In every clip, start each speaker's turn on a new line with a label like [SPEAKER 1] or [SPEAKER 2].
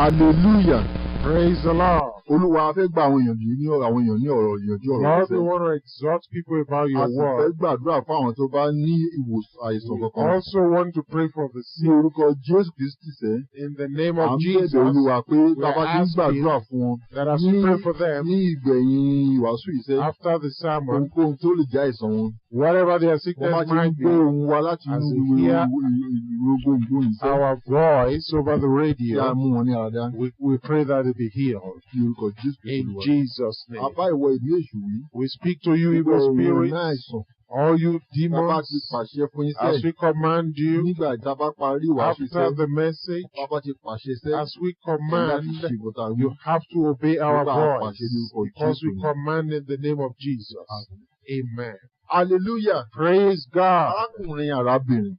[SPEAKER 1] Hallelujah.
[SPEAKER 2] Praise the Lord.
[SPEAKER 1] Olúwa fẹ́ gba àwọn èèyàn ní ọ̀rọ̀ ìyànjú ọ̀rọ̀.
[SPEAKER 2] Lord, we want to exhort people about your
[SPEAKER 1] A sì fẹ́
[SPEAKER 2] word.
[SPEAKER 1] gbàdúrà fún àwọn tó bá ní ìwòsàn àìsàn
[SPEAKER 2] We
[SPEAKER 1] kankan.
[SPEAKER 2] also want to pray for the
[SPEAKER 1] Ní
[SPEAKER 2] sick.
[SPEAKER 1] orúkọ Jésù Kristi sẹ́,
[SPEAKER 2] In the name
[SPEAKER 1] à
[SPEAKER 2] of
[SPEAKER 1] ń
[SPEAKER 2] Jesus,
[SPEAKER 1] bẹ̀bẹ̀ Olúwa pé
[SPEAKER 2] we
[SPEAKER 1] bàbá
[SPEAKER 2] are
[SPEAKER 1] ti ń gbàdúrà
[SPEAKER 2] asking
[SPEAKER 1] fún wọn
[SPEAKER 2] that as we pray for them,
[SPEAKER 1] ní ìgbẹ̀yìn ìwàásù yìí sẹ́,
[SPEAKER 2] after the sermon,
[SPEAKER 1] ohunkóhun tó lè já àìsàn wọn.
[SPEAKER 2] whatever their
[SPEAKER 1] Wọ́n bá
[SPEAKER 2] sickness
[SPEAKER 1] ti ń
[SPEAKER 2] might
[SPEAKER 1] gbọ́
[SPEAKER 2] be,
[SPEAKER 1] ohùn wa láti
[SPEAKER 2] as
[SPEAKER 1] inú
[SPEAKER 2] we hear
[SPEAKER 1] ìró gbòǹgbò yìí sẹ́,
[SPEAKER 2] our voice over the
[SPEAKER 1] kí a
[SPEAKER 2] radio,
[SPEAKER 1] mú wọn ní àràdá.
[SPEAKER 2] we pray that it be healed.
[SPEAKER 1] Ní orúkọ Jésù Kristi
[SPEAKER 2] In
[SPEAKER 1] Olúwa.
[SPEAKER 2] Jesus' name.
[SPEAKER 1] Àbá ìwọ ìlú èṣù yìí.
[SPEAKER 2] We speak to you,
[SPEAKER 1] Gbogbo
[SPEAKER 2] evil
[SPEAKER 1] òun ní
[SPEAKER 2] spirits,
[SPEAKER 1] àìsàn.
[SPEAKER 2] all you
[SPEAKER 1] Bàbá ti
[SPEAKER 2] demons,
[SPEAKER 1] pàṣẹ fún yín
[SPEAKER 2] as
[SPEAKER 1] sẹ́,
[SPEAKER 2] we command you,
[SPEAKER 1] nígbà tá a bá parí ìwàásù
[SPEAKER 2] after
[SPEAKER 1] sẹ́,
[SPEAKER 2] the message,
[SPEAKER 1] bàbá ti pàṣẹ sẹ́,
[SPEAKER 2] as we
[SPEAKER 1] láti
[SPEAKER 2] command,
[SPEAKER 1] ṣe ìbọ̀tà
[SPEAKER 2] you have to obey our
[SPEAKER 1] Nígbà
[SPEAKER 2] voice,
[SPEAKER 1] àpàṣẹ ní orúkọ
[SPEAKER 2] because we
[SPEAKER 1] Jésù.
[SPEAKER 2] command in the name of Jesus. Amen.
[SPEAKER 1] Hallelujah.
[SPEAKER 2] Praise God.
[SPEAKER 1] Arákùnrin arábìnrin,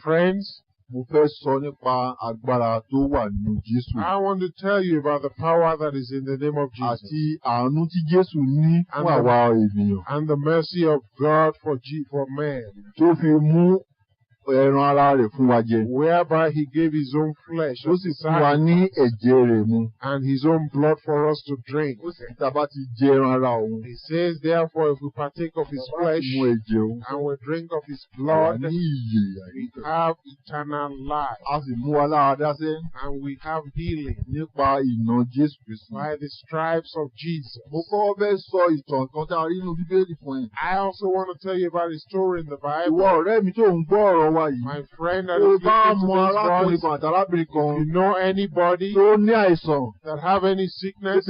[SPEAKER 2] Friends,
[SPEAKER 1] mo fẹ́ sọ nípa agbára tó wà nínú Jésù
[SPEAKER 2] I want to tell you about the power that is in the name of Jesus
[SPEAKER 1] àti àánú tí Jésù ní fún
[SPEAKER 2] And the-
[SPEAKER 1] àwa ènìyàn
[SPEAKER 2] and the mercy of God for man,
[SPEAKER 1] tó fi mú ẹran ara rẹ̀ fún wa jẹ.
[SPEAKER 2] whereby he gave his own flesh
[SPEAKER 1] Ó
[SPEAKER 2] as
[SPEAKER 1] sì
[SPEAKER 2] a
[SPEAKER 1] fún wa ní ẹ̀jẹ̀ rẹ̀ mu.
[SPEAKER 2] and his own blood for us to drink.
[SPEAKER 1] Ó sì tá a bá ti jẹ ẹran ara òun,
[SPEAKER 2] He says, therefore, if we partake of his
[SPEAKER 1] tá a bá
[SPEAKER 2] flesh
[SPEAKER 1] ti mu ẹ̀jẹ̀ òun,
[SPEAKER 2] and we drink of his
[SPEAKER 1] àwa
[SPEAKER 2] blood,
[SPEAKER 1] ní ìyè
[SPEAKER 2] we
[SPEAKER 1] àìnípẹ̀kun.
[SPEAKER 2] have eternal life
[SPEAKER 1] A sì mú wa lára dá sẹ́
[SPEAKER 2] and we have healing
[SPEAKER 1] nípa ìnà Jésù Kristi.
[SPEAKER 2] by the stripes of Jesus.
[SPEAKER 1] Mo kọ́ fẹ́ sọ ìtàn kan tá a rí nínú Bíbélì fún ẹ.
[SPEAKER 2] I also want to tell you about a story in the Bible.
[SPEAKER 1] Ìwọ ọ̀rẹ́ mi tó ń gbọ́ ọ̀rọ̀ wa yìí.
[SPEAKER 2] My friend that
[SPEAKER 1] Tó
[SPEAKER 2] is
[SPEAKER 1] bá
[SPEAKER 2] listening
[SPEAKER 1] mọ
[SPEAKER 2] to
[SPEAKER 1] arákùnrin
[SPEAKER 2] this
[SPEAKER 1] kan
[SPEAKER 2] voice,
[SPEAKER 1] àti arábìnrin kan
[SPEAKER 2] if you know anybody
[SPEAKER 1] tó ní àìsàn,
[SPEAKER 2] that have any sickness,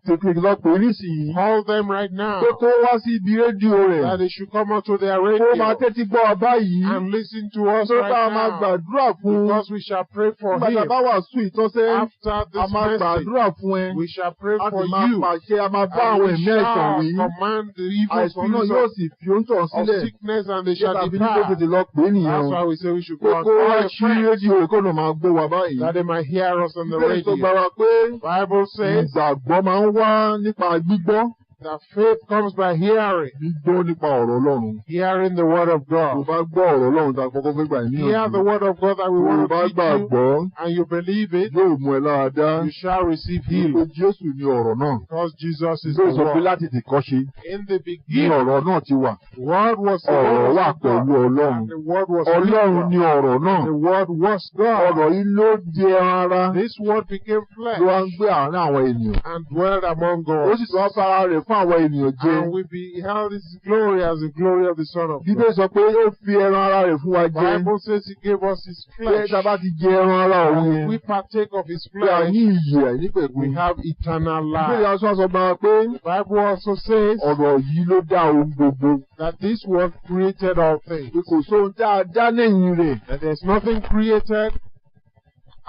[SPEAKER 1] tètè lọ pè é nísìnyí.
[SPEAKER 2] call them right now
[SPEAKER 1] Tó wá sí ibi rédíò rẹ̀.
[SPEAKER 2] that they should come out to their
[SPEAKER 1] Ó máa
[SPEAKER 2] radio
[SPEAKER 1] tẹ́tí gbọ́ wa báyìí.
[SPEAKER 2] and listen to us
[SPEAKER 1] Tó bá
[SPEAKER 2] right
[SPEAKER 1] máa
[SPEAKER 2] now,
[SPEAKER 1] gbàdúrà fún un.
[SPEAKER 2] because we shall pray for
[SPEAKER 1] Nígbà tá a
[SPEAKER 2] him.
[SPEAKER 1] bá wàásù ìtọ́sẹ́,
[SPEAKER 2] After
[SPEAKER 1] a
[SPEAKER 2] this
[SPEAKER 1] máa
[SPEAKER 2] message,
[SPEAKER 1] gbàdúrà fún ẹ.
[SPEAKER 2] we shall pray
[SPEAKER 1] A
[SPEAKER 2] for
[SPEAKER 1] sì máa
[SPEAKER 2] you,
[SPEAKER 1] pàṣẹ, a máa bá
[SPEAKER 2] and
[SPEAKER 1] àwọn
[SPEAKER 2] we
[SPEAKER 1] ẹ̀mí àìsàn
[SPEAKER 2] shall
[SPEAKER 1] wí.
[SPEAKER 2] command the evil
[SPEAKER 1] Àìsàn náà
[SPEAKER 2] spirits
[SPEAKER 1] yóò sì fi oúnjẹ
[SPEAKER 2] of
[SPEAKER 1] sílẹ̀.
[SPEAKER 2] sickness, and they
[SPEAKER 1] Ṣé
[SPEAKER 2] shall
[SPEAKER 1] tàbí ní kó
[SPEAKER 2] depart.
[SPEAKER 1] tètè lọ pè é nìyẹn
[SPEAKER 2] That's
[SPEAKER 1] o?
[SPEAKER 2] why we say we should
[SPEAKER 1] Pé
[SPEAKER 2] go and
[SPEAKER 1] kó
[SPEAKER 2] call
[SPEAKER 1] wá
[SPEAKER 2] your
[SPEAKER 1] sí
[SPEAKER 2] friends,
[SPEAKER 1] rédíò rẹ̀ kó lọ máa gbọ́ wa báyìí.
[SPEAKER 2] that they might hear us on the
[SPEAKER 1] Bíbélì tó
[SPEAKER 2] radio.
[SPEAKER 1] gbára pé
[SPEAKER 2] Bible says
[SPEAKER 1] ìgbàgbọ́ máa ń wá nípa gbígbọ́.
[SPEAKER 2] that faith comes by hearing,
[SPEAKER 1] Gbígbọ́ nípa ọ̀rọ̀ Ọlọ́run.
[SPEAKER 2] hearing the word of
[SPEAKER 1] Tó
[SPEAKER 2] God.
[SPEAKER 1] bá gbọ́ ọ̀rọ̀ Ọlọ́run tá a kọ́kọ́ fẹ́ gbà ní
[SPEAKER 2] Hear the
[SPEAKER 1] ọ̀sán.
[SPEAKER 2] word of God that we
[SPEAKER 1] Tó
[SPEAKER 2] want
[SPEAKER 1] bá
[SPEAKER 2] to teach you,
[SPEAKER 1] gbàgbọ́,
[SPEAKER 2] and you believe it,
[SPEAKER 1] yóò mú ẹ lára dá.
[SPEAKER 2] you shall receive
[SPEAKER 1] Pé
[SPEAKER 2] healing,
[SPEAKER 1] Jésù ni ọ̀rọ̀ náà.
[SPEAKER 2] because Jesus is the
[SPEAKER 1] Bíbélì sọ pé
[SPEAKER 2] word.
[SPEAKER 1] láti tìkọ́ ṣe
[SPEAKER 2] In the
[SPEAKER 1] ní
[SPEAKER 2] beginning,
[SPEAKER 1] ọ̀rọ̀ náà ti wà.
[SPEAKER 2] word was the
[SPEAKER 1] Ọ̀rọ̀
[SPEAKER 2] word
[SPEAKER 1] wà
[SPEAKER 2] of God,
[SPEAKER 1] pẹ̀lú Ọlọ́run.
[SPEAKER 2] and the word was
[SPEAKER 1] Ọlọ́run
[SPEAKER 2] with
[SPEAKER 1] ni
[SPEAKER 2] God.
[SPEAKER 1] ọ̀rọ̀ náà.
[SPEAKER 2] The word was God.
[SPEAKER 1] Ọ̀rọ̀ yìí ló di ẹran ara.
[SPEAKER 2] This word became flesh
[SPEAKER 1] Ló wá ń gbé àárín àwọn ènìyàn.
[SPEAKER 2] and dwelled among
[SPEAKER 1] Ó sì
[SPEAKER 2] us,
[SPEAKER 1] tún wá fara rẹ̀ fún àwọn ènìyàn jẹ.
[SPEAKER 2] and we beheld his glory as the glory of the Son of
[SPEAKER 1] Bíbélì
[SPEAKER 2] God.
[SPEAKER 1] sọ pé ó fi ẹran ara rẹ̀ fún wa jẹ.
[SPEAKER 2] Bible says he gave us his
[SPEAKER 1] Pé
[SPEAKER 2] flesh,
[SPEAKER 1] tá a bá ti jẹ ẹran ara òun
[SPEAKER 2] and
[SPEAKER 1] yẹn,
[SPEAKER 2] if we partake of his
[SPEAKER 1] pé a
[SPEAKER 2] flesh,
[SPEAKER 1] ní ìyè àìnípẹ̀kun.
[SPEAKER 2] we have eternal
[SPEAKER 1] Bíbélì
[SPEAKER 2] life.
[SPEAKER 1] aṣọ àṣọ gba pé
[SPEAKER 2] The Bible also says
[SPEAKER 1] ọ̀rọ̀ yìí ló dá ohun gbogbo.
[SPEAKER 2] that this word created all things,
[SPEAKER 1] Pé kò sóhun tá a dá lẹ́yìn rẹ̀.
[SPEAKER 2] that there's nothing created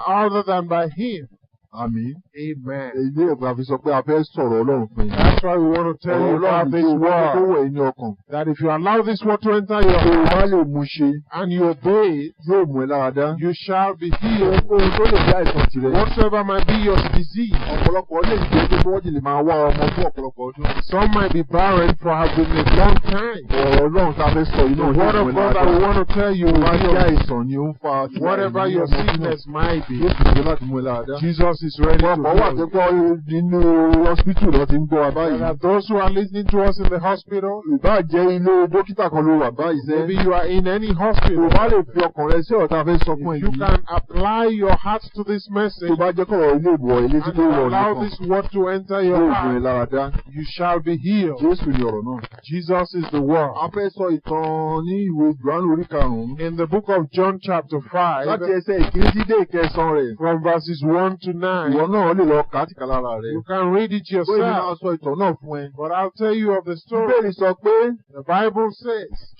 [SPEAKER 2] other than by him.
[SPEAKER 1] Àmín.
[SPEAKER 2] Amen.
[SPEAKER 1] Ilé ìgbà fi sọ pé a fẹ́ sọ̀rọ̀ Ọlọ́run fún yín.
[SPEAKER 2] That's why we want to tell you
[SPEAKER 1] Ọ̀rọ̀
[SPEAKER 2] about
[SPEAKER 1] Ọlọ́run
[SPEAKER 2] this
[SPEAKER 1] tí ó
[SPEAKER 2] word,
[SPEAKER 1] wẹ̀ ní ọkàn.
[SPEAKER 2] that if you allow this word to enter your
[SPEAKER 1] Tó o bá
[SPEAKER 2] heart
[SPEAKER 1] lè mú ṣe,
[SPEAKER 2] and you obey it,
[SPEAKER 1] yóò mú ẹ lára dá.
[SPEAKER 2] you shall be healed.
[SPEAKER 1] Ohun tó lè jẹ́ àìsàn tirẹ̀.
[SPEAKER 2] Whatsoever might be your disease.
[SPEAKER 1] Ọ̀pọ̀lọpọ̀ lè jẹ́ pé wọ́n ti lè máa wá ọmọ fún ọ̀pọ̀lọpọ̀ ọdún.
[SPEAKER 2] Some might be barren for have been a long time.
[SPEAKER 1] Ọ̀rọ̀ Ọlọ́run tá a fẹ́ sọ yìí
[SPEAKER 2] The
[SPEAKER 1] náà
[SPEAKER 2] word
[SPEAKER 1] yóò
[SPEAKER 2] of
[SPEAKER 1] mú ẹ
[SPEAKER 2] God that
[SPEAKER 1] lára
[SPEAKER 2] we
[SPEAKER 1] dá.
[SPEAKER 2] want to tell you
[SPEAKER 1] Tó bá
[SPEAKER 2] will
[SPEAKER 1] jẹ́
[SPEAKER 2] heal
[SPEAKER 1] àìsàn ni ó ń fa
[SPEAKER 2] whatever your sickness might be.
[SPEAKER 1] Yóò sì ṣe láti mú ẹ lára dá.
[SPEAKER 2] Jesus is ready to
[SPEAKER 1] Ọ̀pọ̀ wà
[SPEAKER 2] heal.
[SPEAKER 1] pé nínú hospital lọ ti ń gbọ́ wa
[SPEAKER 2] There
[SPEAKER 1] báyìí.
[SPEAKER 2] are those who are listening to us in the hospital.
[SPEAKER 1] Ìbá jẹ́ ilé dókítà kan ló wà báyìí sẹ́.
[SPEAKER 2] Maybe you are in any
[SPEAKER 1] Tó
[SPEAKER 2] hospital.
[SPEAKER 1] bá lè fi ọkàn rẹ sí ọ̀tá fẹ́ sọ fún
[SPEAKER 2] If you
[SPEAKER 1] ẹ̀yìn.
[SPEAKER 2] can apply your heart to this
[SPEAKER 1] Tó
[SPEAKER 2] message
[SPEAKER 1] bá jẹ́ kọ̀rọ̀ ilé ìwọ̀ ilé tí
[SPEAKER 2] and
[SPEAKER 1] tó wọ̀
[SPEAKER 2] allow
[SPEAKER 1] nìkan.
[SPEAKER 2] this word to enter your
[SPEAKER 1] Yóò mú ẹ
[SPEAKER 2] heart,
[SPEAKER 1] lára dá.
[SPEAKER 2] you shall be healed.
[SPEAKER 1] Jésù ni ọ̀rọ̀ náà.
[SPEAKER 2] Jesus is the word.
[SPEAKER 1] A fẹ́ sọ ìtàn ní ìwé Jòhánù orí karùn-ún.
[SPEAKER 2] In the book of John chapter 5,
[SPEAKER 1] Láti ẹsẹ̀ ìkíní sí dé ìkẹsàn rẹ̀.
[SPEAKER 2] from verses 1 to 9,
[SPEAKER 1] Ìwọ náà lè lọ kà á tìkà lára rẹ̀.
[SPEAKER 2] you can read it
[SPEAKER 1] Bóyá máa
[SPEAKER 2] yourself,
[SPEAKER 1] sọ ìtàn náà fún ẹ.
[SPEAKER 2] but I'll tell you of the story.
[SPEAKER 1] Bíbélì sọ pé
[SPEAKER 2] The Bible says,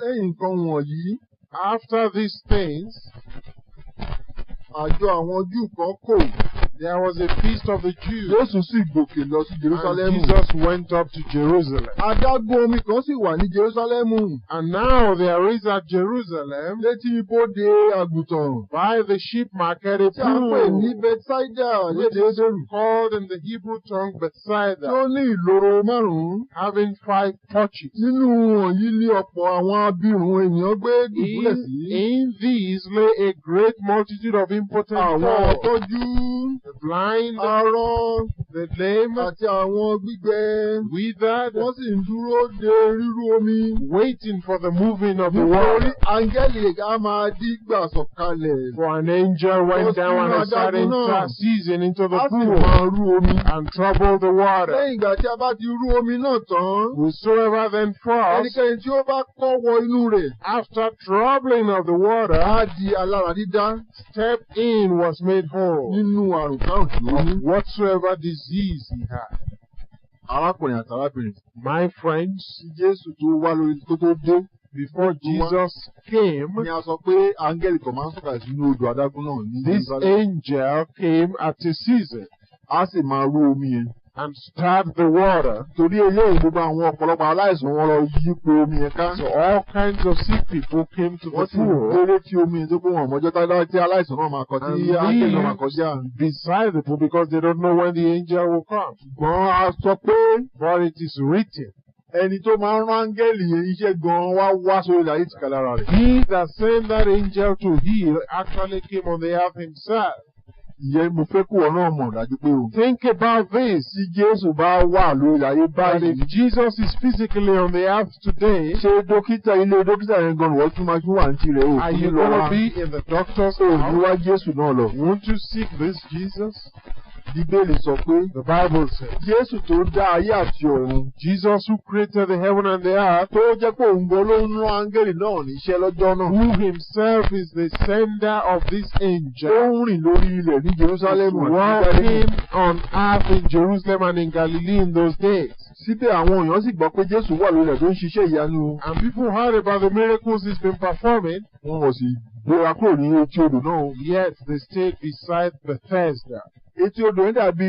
[SPEAKER 1] lẹ́yìn nǹkan wọ̀nyí,
[SPEAKER 2] after these things,
[SPEAKER 1] àjọ àwọn Júù kan kò
[SPEAKER 2] There was a feast of the Jews.
[SPEAKER 1] Jésù sì gòkè lọ sí
[SPEAKER 2] And
[SPEAKER 1] Jerusalem.
[SPEAKER 2] Jesus went up to Jerusalem.
[SPEAKER 1] Adágún omi kan sì wà ní Jerusalem.
[SPEAKER 2] And now there is at Jerusalem,
[SPEAKER 1] Létí ibodè àgùntàn.
[SPEAKER 2] by the sheep market, a
[SPEAKER 1] Tí a ń pè ní
[SPEAKER 2] pool,
[SPEAKER 1] Bethsaida
[SPEAKER 2] which
[SPEAKER 1] lédè
[SPEAKER 2] is
[SPEAKER 1] Hébérù.
[SPEAKER 2] called in the Hebrew tongue
[SPEAKER 1] Tí
[SPEAKER 2] Bethsaida,
[SPEAKER 1] ó ní ìloro 5.
[SPEAKER 2] having 5 porches.
[SPEAKER 1] Nínú wọ̀nyí ní ọ̀pọ̀ àwọn abirùn ènìyàn gbé dùbúlẹ̀ sí.
[SPEAKER 2] In these lay a great multitude of impotent
[SPEAKER 1] Àwọn
[SPEAKER 2] folk,
[SPEAKER 1] afọ́jú,
[SPEAKER 2] the blind,
[SPEAKER 1] arọ,
[SPEAKER 2] the lame,
[SPEAKER 1] àti àwọn gbígbẹ.
[SPEAKER 2] withered,
[SPEAKER 1] Wọ́n sì ń dúró de rírú omi.
[SPEAKER 2] waiting for the moving of the
[SPEAKER 1] Nítorí
[SPEAKER 2] water.
[SPEAKER 1] áńgẹ́lì á máa dígbà sọ̀kalẹ̀.
[SPEAKER 2] For an angel went down and started season into the
[SPEAKER 1] Á sì
[SPEAKER 2] pool
[SPEAKER 1] máa rú omi.
[SPEAKER 2] and troubled the water.
[SPEAKER 1] Lẹ́yìn ìgbà tí a bá ti rú omi náà tán,
[SPEAKER 2] Whosoever then falls,
[SPEAKER 1] ẹnikẹ́ni tí ó bá kọ́ wọ inú rẹ̀
[SPEAKER 2] after troubling of the water,
[SPEAKER 1] á di alára dídá
[SPEAKER 2] stepped in, was made whole
[SPEAKER 1] nínú àrùn kárùn tí ó ní.
[SPEAKER 2] of whatsoever disease he had.
[SPEAKER 1] Arákùnrin àti arábìnrin,
[SPEAKER 2] My friends,
[SPEAKER 1] tí Jésù tó wá lórí tó dé,
[SPEAKER 2] before Jesus came,
[SPEAKER 1] ni a sọ pé áńgẹ́lì kan máa ń sọ̀kalẹ̀ sínú odò adágún náà ní
[SPEAKER 2] this
[SPEAKER 1] Jerusalem.
[SPEAKER 2] angel came at a season
[SPEAKER 1] Á sì máa rú omi yẹn.
[SPEAKER 2] and stirred the water.
[SPEAKER 1] Torí eléyìí gbogbo àwọn ọ̀pọ̀lọpọ̀ aláìsàn wọn lọ yípo omi yẹn ká.
[SPEAKER 2] So all kinds of sick people came to the
[SPEAKER 1] Wọ́n sì
[SPEAKER 2] pool
[SPEAKER 1] gbélé tí omi yẹn tó pé wọn mọ́jọ́ tí aláìsàn náà máa kọ tí áńgẹ́lì náà máa kọjá.
[SPEAKER 2] beside the pool because they don't know when the angel will come.
[SPEAKER 1] Ṣùgbọ́n a sọ pé
[SPEAKER 2] But it is written,
[SPEAKER 1] ẹni tó máa ń rán áńgẹ́lì yẹn iṣẹ́ gan-an wá sórí ilẹ̀ ayé tìkà lára rẹ̀.
[SPEAKER 2] he that sent that angel to heal actually came on the earth himself.
[SPEAKER 1] Ìyẹn mo fẹ́ kó ọ náà mọ̀ dájú pé o.
[SPEAKER 2] Think about this.
[SPEAKER 1] Tí Jésù bá wà lórí ilẹ̀ ayé
[SPEAKER 2] That
[SPEAKER 1] báyìí,
[SPEAKER 2] if Jesus is physically on the earth today,
[SPEAKER 1] ṣé ilé dókítà yẹn gan-an wọ́n tún máa wà ní tirẹ̀ o?
[SPEAKER 2] are
[SPEAKER 1] Kí
[SPEAKER 2] you
[SPEAKER 1] ló
[SPEAKER 2] going
[SPEAKER 1] wá?
[SPEAKER 2] to be in the doctor's
[SPEAKER 1] Ní
[SPEAKER 2] house?
[SPEAKER 1] wá Jésù náà lọ.
[SPEAKER 2] Won't you seek this Jesus?
[SPEAKER 1] Bíbélì sọ pé
[SPEAKER 2] The Bible says,
[SPEAKER 1] Jésù tó dá ayé àti ọ̀run
[SPEAKER 2] Jesus who created the heaven and the earth,
[SPEAKER 1] tó jẹ́ pé òun gan ló ń rán áńgẹ́lì náà níṣẹ́ lọ́jọ́ náà.
[SPEAKER 2] who himself is the sender of this
[SPEAKER 1] Ó
[SPEAKER 2] angel,
[SPEAKER 1] ń rìn lórí ilẹ̀ ní Jerusalem
[SPEAKER 2] is
[SPEAKER 1] àti
[SPEAKER 2] walking
[SPEAKER 1] Gálílì.
[SPEAKER 2] on earth in Jerusalem and in Galilee in those days.
[SPEAKER 1] Síbẹ̀ àwọn èèyàn sì gbọ́ pé Jésù wà lórí ilẹ̀ tó ń ṣiṣẹ́ ìyanu.
[SPEAKER 2] And people heard about the miracles he's been performing,
[SPEAKER 1] Wọn ò sì gbéra kúrò ní etí odò náà.
[SPEAKER 2] yet they stayed beside Bethesda.
[SPEAKER 1] Etí odò yẹn dàbí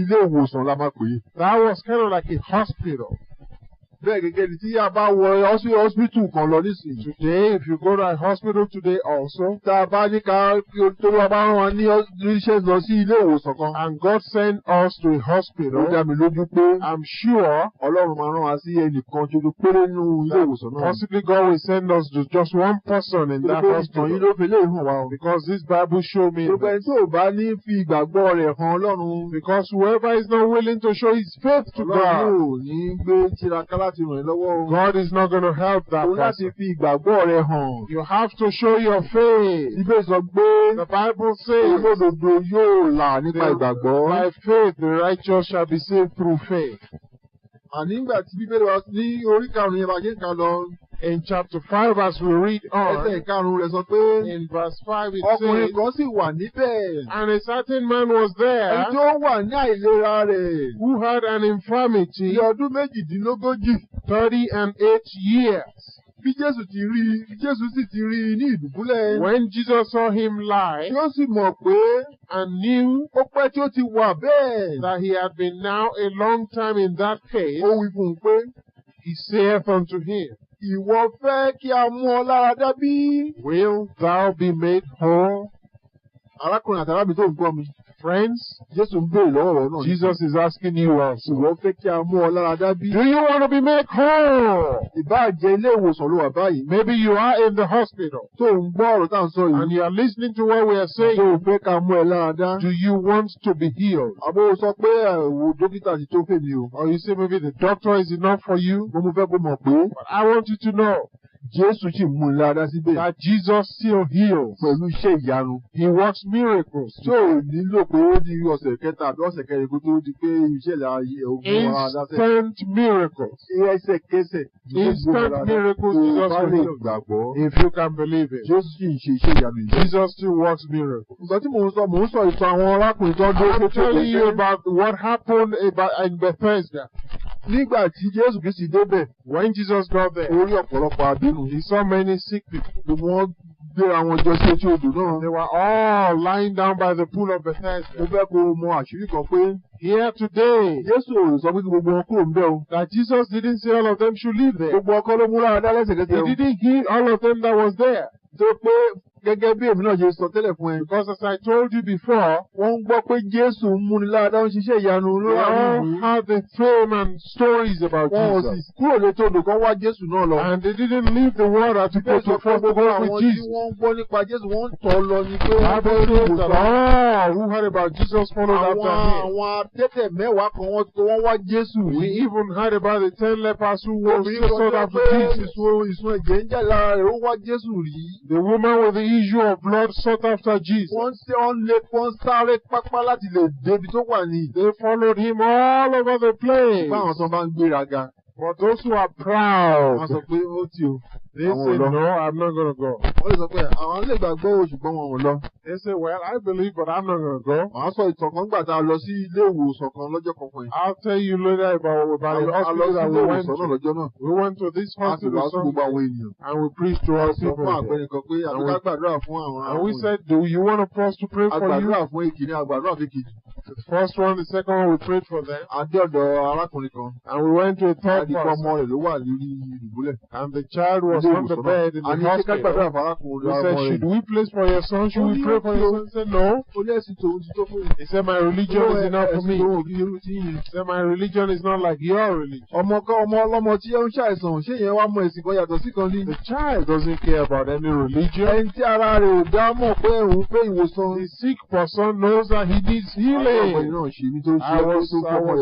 [SPEAKER 1] ilé ìwòsàn la máa pè é.
[SPEAKER 2] That was kind of like a hospital.
[SPEAKER 1] Bẹ́ẹ̀ gẹ́gẹ́ ni tí a bá wọ hospital kan lọ nísìnyí.
[SPEAKER 2] Today, if you go to a hospital today also,
[SPEAKER 1] Tá a bá ní ká tó bá bá rán wa ní iṣẹ́ lọ sí ilé ìwòsàn kan.
[SPEAKER 2] and God sent us to a
[SPEAKER 1] Ó
[SPEAKER 2] hospital,
[SPEAKER 1] dá mi lójú pé
[SPEAKER 2] I'm sure
[SPEAKER 1] Ọlọ́run máa rán wa sí ẹnìkan ṣoṣo péré nínú ilé ìwòsàn náà.
[SPEAKER 2] possibly God will send us to just one person in that
[SPEAKER 1] Gbogbo ìtàn yìí
[SPEAKER 2] hospital.
[SPEAKER 1] ló fi léyìn hàn wá o.
[SPEAKER 2] Because this Bible showed me
[SPEAKER 1] Gbogbo ẹni
[SPEAKER 2] that.
[SPEAKER 1] tí ò bá ní fi ìgbàgbọ́ rẹ̀ hàn Ọlọ́run.
[SPEAKER 2] Because whoever is not willing to show his faith to
[SPEAKER 1] Ọlọ́run
[SPEAKER 2] God,
[SPEAKER 1] ò ní gbé tiraka láti ràn ẹ́ lọ́wọ́ o.
[SPEAKER 2] God is not going to help that
[SPEAKER 1] O láti
[SPEAKER 2] person.
[SPEAKER 1] fi ìgbàgbọ́ rẹ̀ hàn.
[SPEAKER 2] You have to show your faith.
[SPEAKER 1] Ibẹ̀ sọ pé
[SPEAKER 2] The Bible says,
[SPEAKER 1] olódodo yóò là nípa ìgbàgbọ́.
[SPEAKER 2] by faith the righteous shall be saved through faith.
[SPEAKER 1] Àní ìgbà tí Bíbélì wa ní orí karùn-ún yẹn bá ṣe ń kà lọ.
[SPEAKER 2] In chapter 5, as we read
[SPEAKER 1] Ẹsẹ̀
[SPEAKER 2] on,
[SPEAKER 1] karùn-ún rẹ̀ sọ pé
[SPEAKER 2] in verse 5 it
[SPEAKER 1] ọkùnrin
[SPEAKER 2] says,
[SPEAKER 1] kan sì wà níbẹ̀.
[SPEAKER 2] and a certain man was
[SPEAKER 1] Ẹni
[SPEAKER 2] there
[SPEAKER 1] tí ó wà ní àìlera rẹ̀
[SPEAKER 2] who had an infirmity
[SPEAKER 1] ní ọdún méjìdínlógójì.
[SPEAKER 2] 38 years.
[SPEAKER 1] Bí Jésù sì ti rí i ní ìdùbúlẹ̀.
[SPEAKER 2] When Jesus saw him lie
[SPEAKER 1] Tí ó sì mọ̀ pé
[SPEAKER 2] and knew
[SPEAKER 1] ó pẹ́ tí ó ti wà bẹ́ẹ̀.
[SPEAKER 2] that he had been now a long time in that case,
[SPEAKER 1] Ó wí fún un pé,
[SPEAKER 2] he saith unto him,
[SPEAKER 1] ìwọ fẹ́ kí a mú ọ lára dá bí?
[SPEAKER 2] Will thou be made whole?
[SPEAKER 1] Arákùnrin àti arábìnrin tó ń gbọ́ mi.
[SPEAKER 2] Friends,
[SPEAKER 1] Jésù ń béèrè lọ́wọ́ ọ̀rọ̀ náà.
[SPEAKER 2] Jesus is asking you also,
[SPEAKER 1] Ìwọ fẹ́ kí a mú ọ lára dá bí?
[SPEAKER 2] do you want to be made whole?
[SPEAKER 1] Ìbáà jẹ́ ilé ìwòsàn ló wà báyìí.
[SPEAKER 2] Maybe you are in the hospital
[SPEAKER 1] Tó ń gbọ́ ọ̀rọ̀ tá à ń sọ
[SPEAKER 2] and
[SPEAKER 1] yìí.
[SPEAKER 2] you are listening to what we are
[SPEAKER 1] Tó
[SPEAKER 2] saying.
[SPEAKER 1] ń fẹ́ ká mú ẹ lára dá.
[SPEAKER 2] Do you want to be healed?
[SPEAKER 1] Àbó sọ pé ẹ̀wò dókítà ti tó fèmí o.
[SPEAKER 2] Or you say maybe the doctor is enough for you?
[SPEAKER 1] Mo fẹ́ kó mọ̀ pé
[SPEAKER 2] But I want you to know
[SPEAKER 1] Jésù sì mú un lára síbẹ̀.
[SPEAKER 2] that Jesus still heals.
[SPEAKER 1] Pẹ̀lú iṣẹ́ ìyanu.
[SPEAKER 2] He works miracles.
[SPEAKER 1] Tí ò nílò pé ó di ọ̀sẹ̀ kẹta àbí ọ̀sẹ̀ kẹrin kó tó di pé ìṣẹ̀lẹ̀ ayé ogun wa dáṣẹ̀.
[SPEAKER 2] Instant miracles.
[SPEAKER 1] Ẹsẹ̀kẹsẹ̀.
[SPEAKER 2] Instant miracles Jesus
[SPEAKER 1] Bá
[SPEAKER 2] will
[SPEAKER 1] lè
[SPEAKER 2] heal.
[SPEAKER 1] gbàgbọ́.
[SPEAKER 2] If you can believe it.
[SPEAKER 1] Jésù sì ń ṣe iṣẹ́ ìyanu yìí.
[SPEAKER 2] Jesus still works miracles.
[SPEAKER 1] Nǹkan tí mò ń sọ ìtàn àwọn arákùnrin tó ń dúró
[SPEAKER 2] I'm
[SPEAKER 1] sétí
[SPEAKER 2] telling you
[SPEAKER 1] òkè.
[SPEAKER 2] about what happened in Bethesda.
[SPEAKER 1] Nígbà tí Jésù Kristi débẹ̀,
[SPEAKER 2] When Jesus got there,
[SPEAKER 1] orí ọ̀pọ̀lọpọ̀ abínú.
[SPEAKER 2] he saw many sick people.
[SPEAKER 1] Gbogbo wọn gbéra wọn jọ sí etí odò náà.
[SPEAKER 2] They were all lying down by the pool of Bethesda.
[SPEAKER 1] Mo fẹ́ kó o mọ àṣírí kan pé
[SPEAKER 2] Here today,
[SPEAKER 1] Jésù ò sọ pé kí gbogbo wọn kúrò ń bẹ̀ o.
[SPEAKER 2] that Jesus didn't say all of them should leave there.
[SPEAKER 1] Gbogbo ọkọ ló mú lára dá lẹ́sẹ̀kẹsẹ̀ o.
[SPEAKER 2] He didn't heal all of them that was there.
[SPEAKER 1] Tó pé gẹ́gẹ́ bí èmi náà ṣe sọ tẹ́lẹ̀ fún ẹ.
[SPEAKER 2] Because as I told you before,
[SPEAKER 1] Wọ́n ń gbọ́ pé Jésù ń múni lára dá ń ṣiṣẹ́ ìyanu
[SPEAKER 2] we
[SPEAKER 1] lórí àwọn
[SPEAKER 2] all
[SPEAKER 1] ìlú.
[SPEAKER 2] have the fame and stories about
[SPEAKER 1] Wọ́n ò sì
[SPEAKER 2] Jesus.
[SPEAKER 1] kúrò létí odò kan wá Jésù náà lọ.
[SPEAKER 2] And they didn't leave the water to go
[SPEAKER 1] Bẹ́ẹ̀
[SPEAKER 2] to
[SPEAKER 1] sọ pé
[SPEAKER 2] first
[SPEAKER 1] gbogbo
[SPEAKER 2] go
[SPEAKER 1] àwọn
[SPEAKER 2] with
[SPEAKER 1] tí
[SPEAKER 2] Jesus.
[SPEAKER 1] wọ́n ń gbọ́ nípa Jésù wọ́n ń tọ́ lọ ni pé
[SPEAKER 2] The
[SPEAKER 1] wọ́n
[SPEAKER 2] Bible
[SPEAKER 1] fẹ́ rí
[SPEAKER 2] says that
[SPEAKER 1] ìwòsàn.
[SPEAKER 2] all who heard about Jesus followed after him.
[SPEAKER 1] Àwọn adẹ́tẹ̀ mẹ́wàá kan wọ́n wá Jésù
[SPEAKER 2] We
[SPEAKER 1] rí.
[SPEAKER 2] even heard about the 10 lepers who were
[SPEAKER 1] Obìnrin
[SPEAKER 2] sought
[SPEAKER 1] kan
[SPEAKER 2] after
[SPEAKER 1] pé
[SPEAKER 2] Jesus.
[SPEAKER 1] ìsun ẹ̀jẹ̀ ń jà lára rẹ̀ ó wá Jésù rí.
[SPEAKER 2] The woman with the issue of blood sought after Jesus.
[SPEAKER 1] Wọ́n sáré pápá láti lè débi tó wà ní.
[SPEAKER 2] They followed him all over the place.
[SPEAKER 1] Báwọn tó bá ń gbéraga.
[SPEAKER 2] But those who are
[SPEAKER 1] Wọ́n
[SPEAKER 2] proud,
[SPEAKER 1] sọ pé ó ti o.
[SPEAKER 2] they say, no, I'm not going to go.
[SPEAKER 1] Wọ́n lè sọ pé àwọn lè gbàgbọ́ o ṣùgbọ́n wọn ò lọ.
[SPEAKER 2] They say, well, I believe, but I'm not going to go.
[SPEAKER 1] Màá sọ ìtàn kan gbà tá a lọ sí ilé ìwòsàn kan lọ́jọ́ kan fún ẹ.
[SPEAKER 2] I'll tell you later about the
[SPEAKER 1] A lọ
[SPEAKER 2] hospital
[SPEAKER 1] sí
[SPEAKER 2] that
[SPEAKER 1] ilé
[SPEAKER 2] we went
[SPEAKER 1] ìwòsàn náà
[SPEAKER 2] to.
[SPEAKER 1] lọ́jọ́ náà.
[SPEAKER 2] We went to this
[SPEAKER 1] A sì
[SPEAKER 2] hospital
[SPEAKER 1] wá sí gbogbo
[SPEAKER 2] Sunday,
[SPEAKER 1] àwọn ènìyàn.
[SPEAKER 2] and we preached to our
[SPEAKER 1] Sọ fún
[SPEAKER 2] people there.
[SPEAKER 1] àgbẹ̀rẹ̀ kan pé àbíká gbàdúrà fún àwọn
[SPEAKER 2] And we said, do you want us to pray for you?
[SPEAKER 1] Àgbàdúrà fún èkìní, àgbàdúrà fún èkejì.
[SPEAKER 2] The first one, the second one, we prayed for them.
[SPEAKER 1] A dé ọ̀dọ̀ arákùnrin kan.
[SPEAKER 2] And we went to a third
[SPEAKER 1] Àdìpọ̀ ọmọ
[SPEAKER 2] person.
[SPEAKER 1] rẹ̀ ló wà lórí ìdùbúlẹ̀.
[SPEAKER 2] And the child was
[SPEAKER 1] Ilé
[SPEAKER 2] on the
[SPEAKER 1] ìwòsàn
[SPEAKER 2] bed
[SPEAKER 1] náà.
[SPEAKER 2] in
[SPEAKER 1] A
[SPEAKER 2] the
[SPEAKER 1] ní ṣé ká
[SPEAKER 2] hospital.
[SPEAKER 1] gbàdúrà fún arákùnrin
[SPEAKER 2] We
[SPEAKER 1] ọmọ
[SPEAKER 2] said,
[SPEAKER 1] rẹ̀.
[SPEAKER 2] should we place for your son? Should we pray for your son? He said, no.
[SPEAKER 1] Ó ní ẹ̀sìn tòun ti tó fún mi.
[SPEAKER 2] He said, my religion is enough for me.
[SPEAKER 1] Ẹ̀sìn tòun ò kí irú tí yìí.
[SPEAKER 2] He said, my religion is not like your religion.
[SPEAKER 1] Ọmọ ọlọ́mọ tí ó ń ṣàìsàn ṣé ìyẹn wá mọ ẹ̀sìn kan yàtọ̀ sí kan ní.
[SPEAKER 2] The child doesn't care about any religion.
[SPEAKER 1] Ẹni tí ara rẹ̀ ò dá mọ̀ pé òun pé ìwòsàn.
[SPEAKER 2] The sick person knows that he needs
[SPEAKER 1] Ọkùnrin
[SPEAKER 2] healing.
[SPEAKER 1] náà ṣe ní tó ṣe
[SPEAKER 2] I was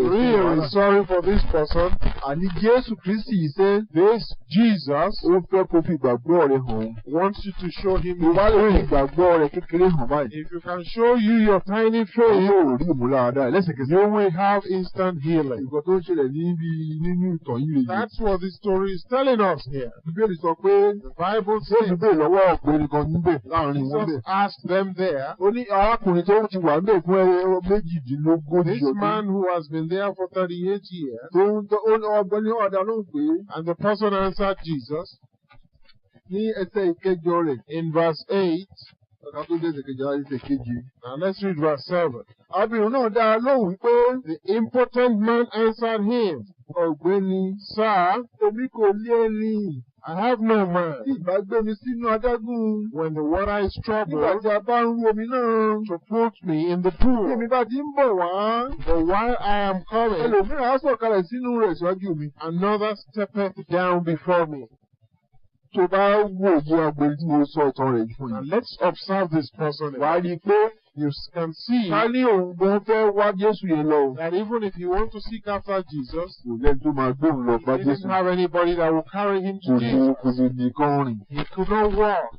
[SPEAKER 2] really sorry for this person.
[SPEAKER 1] Àní Jésù Kristi yìí ṣe.
[SPEAKER 2] This Jesus
[SPEAKER 1] Ó fẹ́ kó fi ìgbàgbọ́ rẹ̀ hàn.
[SPEAKER 2] wants you to show him
[SPEAKER 1] Tó
[SPEAKER 2] your
[SPEAKER 1] bá lè fi
[SPEAKER 2] faith.
[SPEAKER 1] ìgbàgbọ́ rẹ̀ kékeré hàn báyìí.
[SPEAKER 2] If you can show you your tiny faith,
[SPEAKER 1] Yóò rí ìmúláradá lẹ́sẹ̀kẹsẹ̀.
[SPEAKER 2] you will have instant healing.
[SPEAKER 1] Nǹkan tó ń ṣẹlẹ̀ nínú ìtàn yìí rèé.
[SPEAKER 2] That's what the story is telling us here.
[SPEAKER 1] Bíbélì sọ pé
[SPEAKER 2] The Bible
[SPEAKER 1] Jésù
[SPEAKER 2] says
[SPEAKER 1] béèrè lọ́wọ́ ọ̀gbẹ́ni kan níbẹ̀ láàrin wọn
[SPEAKER 2] Jesus
[SPEAKER 1] bẹ̀.
[SPEAKER 2] asked them there,
[SPEAKER 1] Ó ní arákùnrin tó ti wà níbẹ̀ fún méjìdínlógójì
[SPEAKER 2] this
[SPEAKER 1] ọdún.
[SPEAKER 2] man who has been there for 38 years,
[SPEAKER 1] Ọ̀gbẹ́ni ọ̀dà ló ń pè é
[SPEAKER 2] and the person answered Jesus
[SPEAKER 1] ní ẹsẹ̀ ìkẹjọ rẹ̀.
[SPEAKER 2] in verse 8.
[SPEAKER 1] Ọ̀gá tó dé ẹsẹ̀ kẹjọ láti ẹsẹ̀ keje.
[SPEAKER 2] Now let's read verse 7.
[SPEAKER 1] Arábìnrin náà dá a lóhùn wípé
[SPEAKER 2] The impotent man answered him,
[SPEAKER 1] ọ̀gbẹ́ni
[SPEAKER 2] Sir,
[SPEAKER 1] èmi kò lé ẹni
[SPEAKER 2] I have no
[SPEAKER 1] tí
[SPEAKER 2] man.
[SPEAKER 1] ìbá gbé mi sínú adágún.
[SPEAKER 2] When the water is
[SPEAKER 1] Nígbà
[SPEAKER 2] troubled,
[SPEAKER 1] tí a bá ń rú omi náà.
[SPEAKER 2] to put me in the
[SPEAKER 1] Tí
[SPEAKER 2] pool.
[SPEAKER 1] èmi bá ti ń bọ̀ wá.
[SPEAKER 2] But while I am coming,
[SPEAKER 1] Ẹlòmíràn á sọ̀kalẹ̀ sínú rẹ̀ síwájú mi.
[SPEAKER 2] another steppeth down before me.
[SPEAKER 1] Tó bá wò yí agbèrè tí mo sọ ìtàn rẹ̀ fún
[SPEAKER 2] Now
[SPEAKER 1] yìí.
[SPEAKER 2] let's observe this person.
[SPEAKER 1] Wàá rí i pé
[SPEAKER 2] You can see
[SPEAKER 1] ká ní òun gan fẹ́ wá Jésù yẹn lọ.
[SPEAKER 2] that even if you want to seek after Jesus,
[SPEAKER 1] Kò lẹ́ni tó máa gbóhùn lọ bá
[SPEAKER 2] he
[SPEAKER 1] Jésù.
[SPEAKER 2] didn't have anybody that will carry him to
[SPEAKER 1] Kò
[SPEAKER 2] Jesus.
[SPEAKER 1] lè nìkan rìn.
[SPEAKER 2] He could not walk.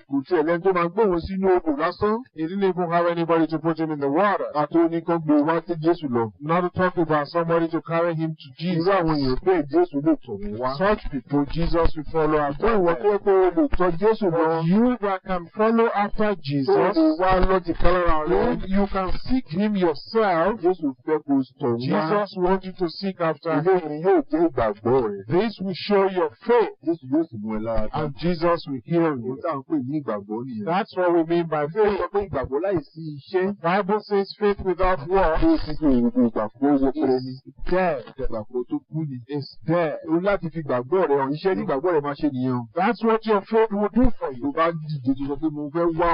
[SPEAKER 1] Kò tiẹ̀ lẹ́ni tó máa gbóhùn sínú odò lásán.
[SPEAKER 2] He didn't even have anybody to put him in the water.
[SPEAKER 1] Ká tó ní kán gbé wá sí Jésù lọ.
[SPEAKER 2] Not to talk about somebody to carry him to
[SPEAKER 1] Irú
[SPEAKER 2] Jesus.
[SPEAKER 1] àwọn èèyàn bẹ́ẹ̀ Jésù lè tọ̀ wọ́n wá.
[SPEAKER 2] Such people, Jesus will follow
[SPEAKER 1] Fún
[SPEAKER 2] after
[SPEAKER 1] ìwọ
[SPEAKER 2] them.
[SPEAKER 1] tó yẹ pé o lè tọ̀ Jésù lọ.
[SPEAKER 2] But you that can follow after
[SPEAKER 1] Tó
[SPEAKER 2] Jesus,
[SPEAKER 1] lè wá lọ́tì kálára
[SPEAKER 2] then
[SPEAKER 1] rẹ̀.
[SPEAKER 2] you can seek him yourself.
[SPEAKER 1] Jésù fẹ́ kó tọ̀ wá.
[SPEAKER 2] Jesus wants you to seek after
[SPEAKER 1] Ilé
[SPEAKER 2] him.
[SPEAKER 1] ni yóò jẹ́ ìgbàgbọ́ rẹ̀.
[SPEAKER 2] This will show your faith,
[SPEAKER 1] Jésù yóò sì mú ẹ lára dá.
[SPEAKER 2] and Jesus will heal
[SPEAKER 1] Ohun
[SPEAKER 2] you.
[SPEAKER 1] tá à ń pè ní ìgbàgbọ́ nìyẹn.
[SPEAKER 2] That's what we mean by
[SPEAKER 1] Ṣé o
[SPEAKER 2] faith.
[SPEAKER 1] sọ pé ìgbàgbọ́ láì sí iṣẹ́?
[SPEAKER 2] Bible says faith without works
[SPEAKER 1] Ó sì fi ìgbàgbọ́ yẹpẹrẹ ni.
[SPEAKER 2] is dead.
[SPEAKER 1] Ìgbàgbọ́ tó kú ni.
[SPEAKER 2] Is dead.
[SPEAKER 1] O ní láti fi ìgbàgbọ́ rẹ̀ hàn. Iṣẹ́ ní ìgbàgbọ́ rẹ̀ máa ṣe nìyẹn.
[SPEAKER 2] That's what your faith will do for
[SPEAKER 1] Tó
[SPEAKER 2] you.
[SPEAKER 1] bá dìde tó sọ pé mo fẹ́ wá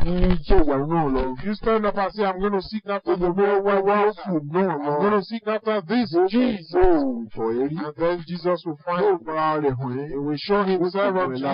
[SPEAKER 1] ní iṣẹ́ ìyàwó náà lọ.
[SPEAKER 2] If you stand up and say, I'm going to seek after the
[SPEAKER 1] Mo fẹ́ wá
[SPEAKER 2] miracle
[SPEAKER 1] Jésù
[SPEAKER 2] worker,
[SPEAKER 1] náà
[SPEAKER 2] I'm
[SPEAKER 1] lọ.
[SPEAKER 2] going to seek after this
[SPEAKER 1] Yóò
[SPEAKER 2] Jesus,
[SPEAKER 1] tọ̀ ẹ́ rí.
[SPEAKER 2] and then Jesus will
[SPEAKER 1] Yóò
[SPEAKER 2] find you.
[SPEAKER 1] fara rẹ̀ hàn ẹ́.
[SPEAKER 2] He will show himself unto you,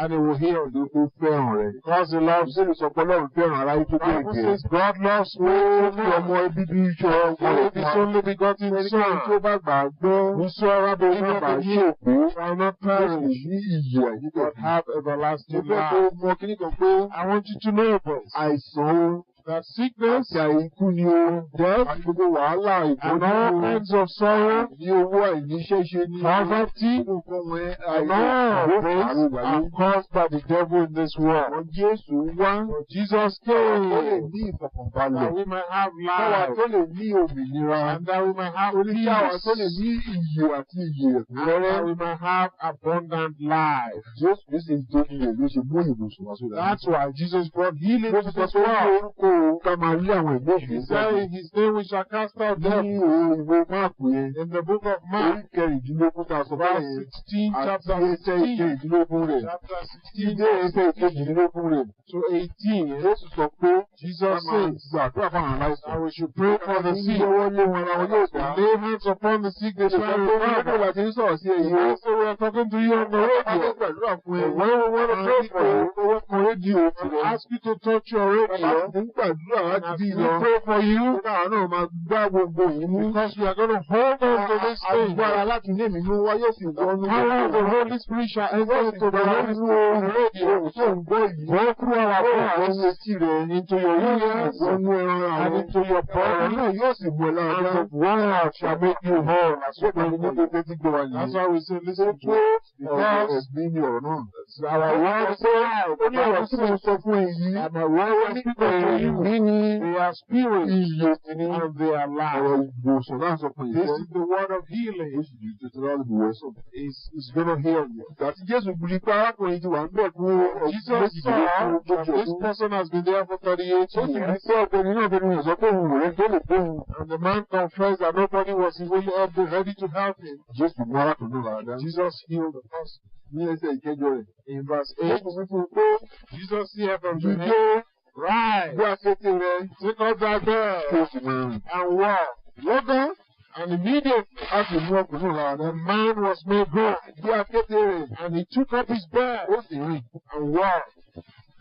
[SPEAKER 2] and he will heal you.
[SPEAKER 1] Ó fẹ́ràn rẹ̀.
[SPEAKER 2] Because he loves you.
[SPEAKER 1] Ìṣèlú sọ pé Ọlọ́run fẹ́ràn aráyé tó bẹ́ẹ̀
[SPEAKER 2] Bible
[SPEAKER 1] gẹ́.
[SPEAKER 2] says God loves me
[SPEAKER 1] Ó
[SPEAKER 2] so
[SPEAKER 1] fi ọmọ
[SPEAKER 2] much.
[SPEAKER 1] ẹbí bí iṣọ́ ọmọ
[SPEAKER 2] He
[SPEAKER 1] rẹ̀
[SPEAKER 2] gave his only begotten
[SPEAKER 1] Ẹnikẹ́ni tí ó
[SPEAKER 2] Son.
[SPEAKER 1] bá gbà á gbọ́.
[SPEAKER 2] Whosoever believeth
[SPEAKER 1] Bàbá
[SPEAKER 2] in him
[SPEAKER 1] ṣòkó.
[SPEAKER 2] shall not
[SPEAKER 1] Ó sì
[SPEAKER 2] perish,
[SPEAKER 1] ní ìyè àyíká.
[SPEAKER 2] but have
[SPEAKER 1] Mo
[SPEAKER 2] everlasting
[SPEAKER 1] fẹ́ kó
[SPEAKER 2] life.
[SPEAKER 1] mọ kíní kan pé
[SPEAKER 2] I want you to know this.
[SPEAKER 1] àìsàn
[SPEAKER 2] that sickness
[SPEAKER 1] àti àìkú ni o.
[SPEAKER 2] death
[SPEAKER 1] Àti gbogbo wàhálà
[SPEAKER 2] and all
[SPEAKER 1] ìbòjú
[SPEAKER 2] kinds of sorrow,
[SPEAKER 1] ní owó àìníṣẹ́ṣe ní
[SPEAKER 2] poverty,
[SPEAKER 1] nǹkan wọn
[SPEAKER 2] and all of these are caused by the devil in this world.
[SPEAKER 1] Àwọn Jésù wá.
[SPEAKER 2] But Jesus
[SPEAKER 1] Tó lè
[SPEAKER 2] came
[SPEAKER 1] ní
[SPEAKER 2] that
[SPEAKER 1] ìfọ̀kànbalẹ̀.
[SPEAKER 2] we might have
[SPEAKER 1] Káwa
[SPEAKER 2] life
[SPEAKER 1] tó lè ní òmìnira.
[SPEAKER 2] and that we might have
[SPEAKER 1] Oníkàwá tó lè
[SPEAKER 2] peace
[SPEAKER 1] ní iyè àti iyè
[SPEAKER 2] and that
[SPEAKER 1] ẹ̀kúnrẹ́rẹ́.
[SPEAKER 2] we might have abundant life.
[SPEAKER 1] Jésù Kristi tó nílẹ̀ ló ṣe mú ìbùsùn wá sódà.
[SPEAKER 2] That's why Jesus brought healing
[SPEAKER 1] Mo
[SPEAKER 2] to
[SPEAKER 1] ti sọ
[SPEAKER 2] this
[SPEAKER 1] pé ní
[SPEAKER 2] world.
[SPEAKER 1] orúkọ òun ká máa rí àwọn ìwé
[SPEAKER 2] He
[SPEAKER 1] ìgbésẹ̀.
[SPEAKER 2] said in his name we shall cast out
[SPEAKER 1] Ní
[SPEAKER 2] devils.
[SPEAKER 1] ìwé máàpù yẹn.
[SPEAKER 2] In the book of
[SPEAKER 1] Orí
[SPEAKER 2] Mark,
[SPEAKER 1] kẹrìndínlógún tá a sọ
[SPEAKER 2] verse
[SPEAKER 1] báyìí.
[SPEAKER 2] 16,
[SPEAKER 1] Àti
[SPEAKER 2] chapter
[SPEAKER 1] ẹsẹ̀
[SPEAKER 2] 16,
[SPEAKER 1] ìkejìdínlógún rẹ̀.
[SPEAKER 2] chapter
[SPEAKER 1] Tí
[SPEAKER 2] 16,
[SPEAKER 1] dé ẹsẹ̀ ìkejìdínlógún rẹ̀.
[SPEAKER 2] to 18,
[SPEAKER 1] Jésù sọ pé ká
[SPEAKER 2] Jesus
[SPEAKER 1] máa
[SPEAKER 2] says
[SPEAKER 1] gbàdúrà fáwọn
[SPEAKER 2] that
[SPEAKER 1] aláìsàn.
[SPEAKER 2] we should pray for the sick.
[SPEAKER 1] Lọ́wọ́ lé wọn ara wọn yóò dá.
[SPEAKER 2] Lay hands upon the sick, they shall recover.
[SPEAKER 1] Nígbà tí ń sọ̀rọ̀ sí ẹ̀yìn o.
[SPEAKER 2] Also, we are talking to you on the
[SPEAKER 1] Àwọn
[SPEAKER 2] radio.
[SPEAKER 1] gbàdúrà fún ẹ.
[SPEAKER 2] And when we want to pray for you,
[SPEAKER 1] Owó kan rédíò
[SPEAKER 2] we
[SPEAKER 1] tirẹ̀.
[SPEAKER 2] ask you to touch your
[SPEAKER 1] Bàbá
[SPEAKER 2] radio.
[SPEAKER 1] ti ń gbàdúrà
[SPEAKER 2] And
[SPEAKER 1] láti
[SPEAKER 2] as
[SPEAKER 1] bí
[SPEAKER 2] we
[SPEAKER 1] lọ.
[SPEAKER 2] pray for you,
[SPEAKER 1] Káà náà máa gbá gbogbo yìí mú.
[SPEAKER 2] because we are going to hold on to this thing.
[SPEAKER 1] Agbára láti ilé mi ló wá yóò sì wọnú.
[SPEAKER 2] Power of the Holy Spirit shall enter into the Holy Spirit radio.
[SPEAKER 1] Tó ń gbọ́ yìí.
[SPEAKER 2] Go through our
[SPEAKER 1] Wọnú
[SPEAKER 2] voice
[SPEAKER 1] etí rẹ̀.
[SPEAKER 2] into your ears
[SPEAKER 1] Wọnú ẹran
[SPEAKER 2] and
[SPEAKER 1] àwọn.
[SPEAKER 2] into your
[SPEAKER 1] Ọ̀rọ̀
[SPEAKER 2] body,
[SPEAKER 1] náà yóò sì mú ẹ lára
[SPEAKER 2] and
[SPEAKER 1] dá.
[SPEAKER 2] the word shall make you whole. That's what
[SPEAKER 1] Ṣé
[SPEAKER 2] we
[SPEAKER 1] ìgbà
[SPEAKER 2] need.
[SPEAKER 1] gbogbo tí gbọ́ wa nìyí?
[SPEAKER 2] That's why we say, listen to
[SPEAKER 1] Pé
[SPEAKER 2] it.
[SPEAKER 1] ọ̀rọ̀
[SPEAKER 2] Because
[SPEAKER 1] ẹ̀gbin ni ọ̀rọ̀ náà.
[SPEAKER 2] our word is alive.
[SPEAKER 1] Ó ní ọ̀rọ̀ tí mo sọ fún ẹ yìí.
[SPEAKER 2] And my word is speaking to you. They are spirit
[SPEAKER 1] Iye ni
[SPEAKER 2] and they are life.
[SPEAKER 1] ọ̀rọ̀ ìgbòsàn náà sọ fún
[SPEAKER 2] This
[SPEAKER 1] ìfẹ́.
[SPEAKER 2] is the word of healing.
[SPEAKER 1] Ó sì ju tuntun láti bù wẹ́sàn.
[SPEAKER 2] Is going to heal you.
[SPEAKER 1] Àti Jésù gbìlì pé arákùnrin ti wà ń bẹ̀ fún ọdún
[SPEAKER 2] Jesus saw that this person has been there for 38
[SPEAKER 1] Ó sì rí
[SPEAKER 2] years.
[SPEAKER 1] pé ọkùnrin náà fẹ́ni sọ pé òun rẹ̀ tó lè pé òun.
[SPEAKER 2] And the man confessed that nobody was even ready to help him.
[SPEAKER 1] Jésù mú arákùnrin náà lára dá.
[SPEAKER 2] Jesus healed the person.
[SPEAKER 1] Ní ẹsẹ̀ ìkẹjọ rẹ̀.
[SPEAKER 2] In verse
[SPEAKER 1] Jésù
[SPEAKER 2] 8,
[SPEAKER 1] wí fún un pé
[SPEAKER 2] Jesus said unto him,
[SPEAKER 1] jíjó
[SPEAKER 2] Rise,
[SPEAKER 1] bí akété rẹ̀
[SPEAKER 2] take up thy
[SPEAKER 1] kí o
[SPEAKER 2] bed
[SPEAKER 1] sì máa rìn.
[SPEAKER 2] and walk.
[SPEAKER 1] Lọ́gán
[SPEAKER 2] And immediately
[SPEAKER 1] a sì mú ọkùnrin náà lára dá.
[SPEAKER 2] the man was made whole.
[SPEAKER 1] Bí akété rẹ̀
[SPEAKER 2] And he took up his bed
[SPEAKER 1] ó sì rìn.
[SPEAKER 2] and walked.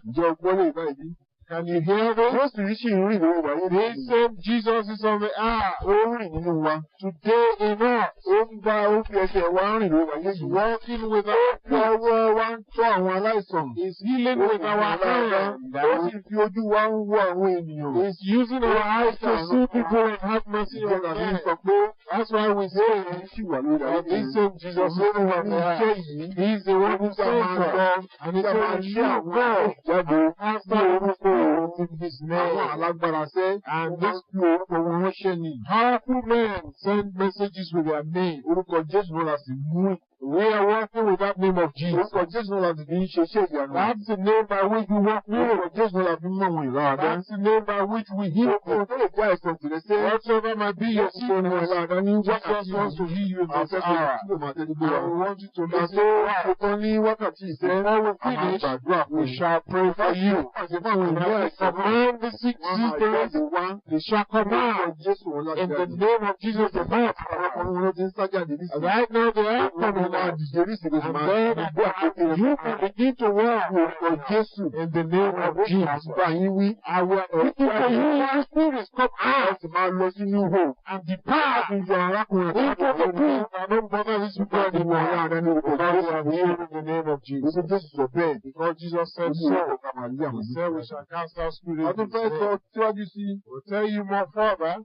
[SPEAKER 1] Ǹjẹ́ o gbọ́ lè báyìí?
[SPEAKER 2] Can you hear this?
[SPEAKER 1] Jésù yìí sì ń rìn lórí wáyé ní
[SPEAKER 2] This same Jesus is on the earth
[SPEAKER 1] ó ń rìn nínú wa.
[SPEAKER 2] today in us.
[SPEAKER 1] Ó ń bá ó fi ẹsẹ̀ wa rìn lórí wáyé
[SPEAKER 2] He's
[SPEAKER 1] yìí.
[SPEAKER 2] walking with our
[SPEAKER 1] Fi ọwọ́ wa ń tọ́ àwọn aláìsàn.
[SPEAKER 2] He's healing with our hands.
[SPEAKER 1] Ó sì fi ojú wa ń wo àwọn ènìyàn.
[SPEAKER 2] He's using our eyes to see people and have mercy on
[SPEAKER 1] Ìjọba mi
[SPEAKER 2] them.
[SPEAKER 1] sọ pé
[SPEAKER 2] That's why we say
[SPEAKER 1] èyí sì wà lórí ayé
[SPEAKER 2] that this same Jesus is
[SPEAKER 1] Olórí
[SPEAKER 2] on the
[SPEAKER 1] iṣẹ́
[SPEAKER 2] earth.
[SPEAKER 1] yìí.
[SPEAKER 2] He's the one who
[SPEAKER 1] Nígbà máa
[SPEAKER 2] saved
[SPEAKER 1] lọ,
[SPEAKER 2] us. And he
[SPEAKER 1] nígbà máa
[SPEAKER 2] said,
[SPEAKER 1] ṣí
[SPEAKER 2] you
[SPEAKER 1] àwọn
[SPEAKER 2] go
[SPEAKER 1] jáde
[SPEAKER 2] after
[SPEAKER 1] ní orúkọ òun.
[SPEAKER 2] in his
[SPEAKER 1] Àwọn
[SPEAKER 2] name.
[SPEAKER 1] alágbára sẹ́,
[SPEAKER 2] And
[SPEAKER 1] wọ́n máa ń fi orúkọ wọn ránṣẹ́ ni.
[SPEAKER 2] Powerful men send messages with their name.
[SPEAKER 1] Orúkọ Jésù náà la sì mú.
[SPEAKER 2] We are working with that name of Jesus.
[SPEAKER 1] Orúkọ Jésù náà la sì fi ń ṣe iṣẹ́ ìyanu.
[SPEAKER 2] That's the name by which we work
[SPEAKER 1] Orúkọ
[SPEAKER 2] with.
[SPEAKER 1] Jésù náà la fi ń mú àwọn ìlànà.
[SPEAKER 2] That's the name by which we heal.
[SPEAKER 1] Ohun tó lè jẹ́ àìsàn tìrẹ sẹ́.
[SPEAKER 2] Whatsoever might be your
[SPEAKER 1] Orúkọ ní
[SPEAKER 2] sickness,
[SPEAKER 1] ìlànà ní
[SPEAKER 2] Jesus wants to heal you in this
[SPEAKER 1] Afẹ́fẹ́
[SPEAKER 2] hour.
[SPEAKER 1] tí kò máa tẹ́lẹ̀ gbé
[SPEAKER 2] And
[SPEAKER 1] wa.
[SPEAKER 2] we want you to
[SPEAKER 1] Ìgbà
[SPEAKER 2] listen.
[SPEAKER 1] tó ṣetán ní wákàtí ìṣẹ́.
[SPEAKER 2] Before we
[SPEAKER 1] A máa
[SPEAKER 2] finish,
[SPEAKER 1] gbàdúrà fún
[SPEAKER 2] we
[SPEAKER 1] yín.
[SPEAKER 2] shall pray for you.
[SPEAKER 1] Àṣẹ fún àwọn
[SPEAKER 2] And
[SPEAKER 1] ìlú
[SPEAKER 2] as we
[SPEAKER 1] àìsàn náà.
[SPEAKER 2] command the sick
[SPEAKER 1] Wọ́n máa
[SPEAKER 2] sisters,
[SPEAKER 1] jáde wá.
[SPEAKER 2] they shall come
[SPEAKER 1] Orúkọ
[SPEAKER 2] out
[SPEAKER 1] Jésù wọn láti
[SPEAKER 2] in the
[SPEAKER 1] jáde.
[SPEAKER 2] name of Jesus the Lord.
[SPEAKER 1] Ọ̀pọ̀lọpọ̀ wọn ló ti ń sá jáde nísìnyí.
[SPEAKER 2] Right now they are
[SPEAKER 1] Wọ́n
[SPEAKER 2] coming
[SPEAKER 1] máa
[SPEAKER 2] out.
[SPEAKER 1] dìde nísìnyí sì
[SPEAKER 2] And
[SPEAKER 1] máa
[SPEAKER 2] then
[SPEAKER 1] gbé àkété rẹ̀.
[SPEAKER 2] you can begin to walk
[SPEAKER 1] Orúkọ Jésù.
[SPEAKER 2] in the name of Jesus.
[SPEAKER 1] Bá yín wí.
[SPEAKER 2] I will speaking to you, your spirits come
[SPEAKER 1] Ẹ
[SPEAKER 2] out
[SPEAKER 1] sì máa lọ sínú ihò.
[SPEAKER 2] and depart
[SPEAKER 1] Láti yọ arákùnrin
[SPEAKER 2] into the pit and don't bother this people
[SPEAKER 1] Ìwọ̀n
[SPEAKER 2] anymore.
[SPEAKER 1] ara ní orúkọ
[SPEAKER 2] Because we are
[SPEAKER 1] Jésù.
[SPEAKER 2] healed in the name of Jesus.
[SPEAKER 1] Orúkọ Jésù sọ bẹ́ẹ̀.
[SPEAKER 2] Because Jesus said
[SPEAKER 1] Olú orúkọ
[SPEAKER 2] so.
[SPEAKER 1] ká máa lé àwọn
[SPEAKER 2] He
[SPEAKER 1] ìlú.
[SPEAKER 2] said we shall cast out spirits.
[SPEAKER 1] A tún
[SPEAKER 2] in
[SPEAKER 1] fẹ́
[SPEAKER 2] his
[SPEAKER 1] sọ
[SPEAKER 2] name.
[SPEAKER 1] síwájú sí i
[SPEAKER 2] We'll tell you more further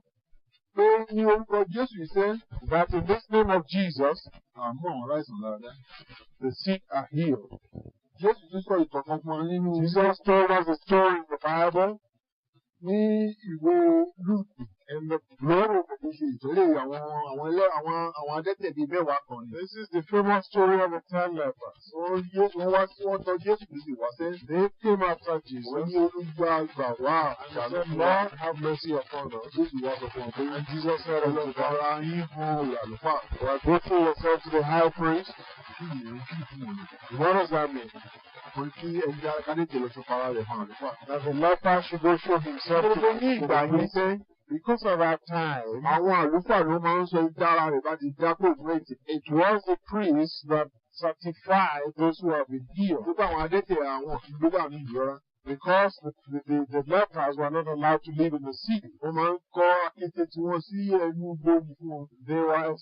[SPEAKER 1] pé ní orúkọ Jésù iṣẹ́
[SPEAKER 2] that in this name of Jesus,
[SPEAKER 1] àmọ́ àwọn aláìsàn dáadáa.
[SPEAKER 2] the sick are healed.
[SPEAKER 1] Jésù tún sọ ìtàn kan fún wa nínú
[SPEAKER 2] Jesus told us a story in the Bible
[SPEAKER 1] ní ìwé Lúùkù.
[SPEAKER 2] in the
[SPEAKER 1] Lọ́rọ̀ kò fi ṣe ìtọ́lé àwọn adẹ́tẹ̀ bíi mẹ́wàá kan ni.
[SPEAKER 2] This is the famous story of the 10 lepers.
[SPEAKER 1] Wọ́n tọ́ Jésù Kristi wá sẹ́.
[SPEAKER 2] They came after
[SPEAKER 1] Wọ́n
[SPEAKER 2] Jesus
[SPEAKER 1] ní olúgbà gbà wá
[SPEAKER 2] and
[SPEAKER 1] àṣàlù
[SPEAKER 2] said,
[SPEAKER 1] fún wa.
[SPEAKER 2] Lord, have mercy upon us.
[SPEAKER 1] Jésù wá sọ fún wọn pé
[SPEAKER 2] And Jesus said unto them,
[SPEAKER 1] ọlọ́gbàrá yín hàn àlùfáà.
[SPEAKER 2] well, go through yourself to the high priest.
[SPEAKER 1] Kí ni èyí kí fún wọn?
[SPEAKER 2] What does that mean?
[SPEAKER 1] Wọ́n kí ẹja kádẹ́tẹ̀ lọ sọ fara rẹ̀ hàn àlùfáà.
[SPEAKER 2] That the leper should go show himself to
[SPEAKER 1] Gbogbo ní ìgbà
[SPEAKER 2] the
[SPEAKER 1] yẹn
[SPEAKER 2] priest.
[SPEAKER 1] sẹ́.
[SPEAKER 2] Because of our time,
[SPEAKER 1] Àwọn àlùfáà ló máa ń sọ dára rẹ̀ bá ti dá kó fún ètè.
[SPEAKER 2] it was the priest that certified those who have been healed.
[SPEAKER 1] Gbogbo àwọn adẹ́tẹ̀ àwọn ìgbéga ní ìyọra.
[SPEAKER 2] Because the lepers were not allowed to live in the city.
[SPEAKER 1] Wọ́n máa ń kọ́ akéte tí wọ́n sí ẹnu gbòòrò fún wọn.
[SPEAKER 2] They were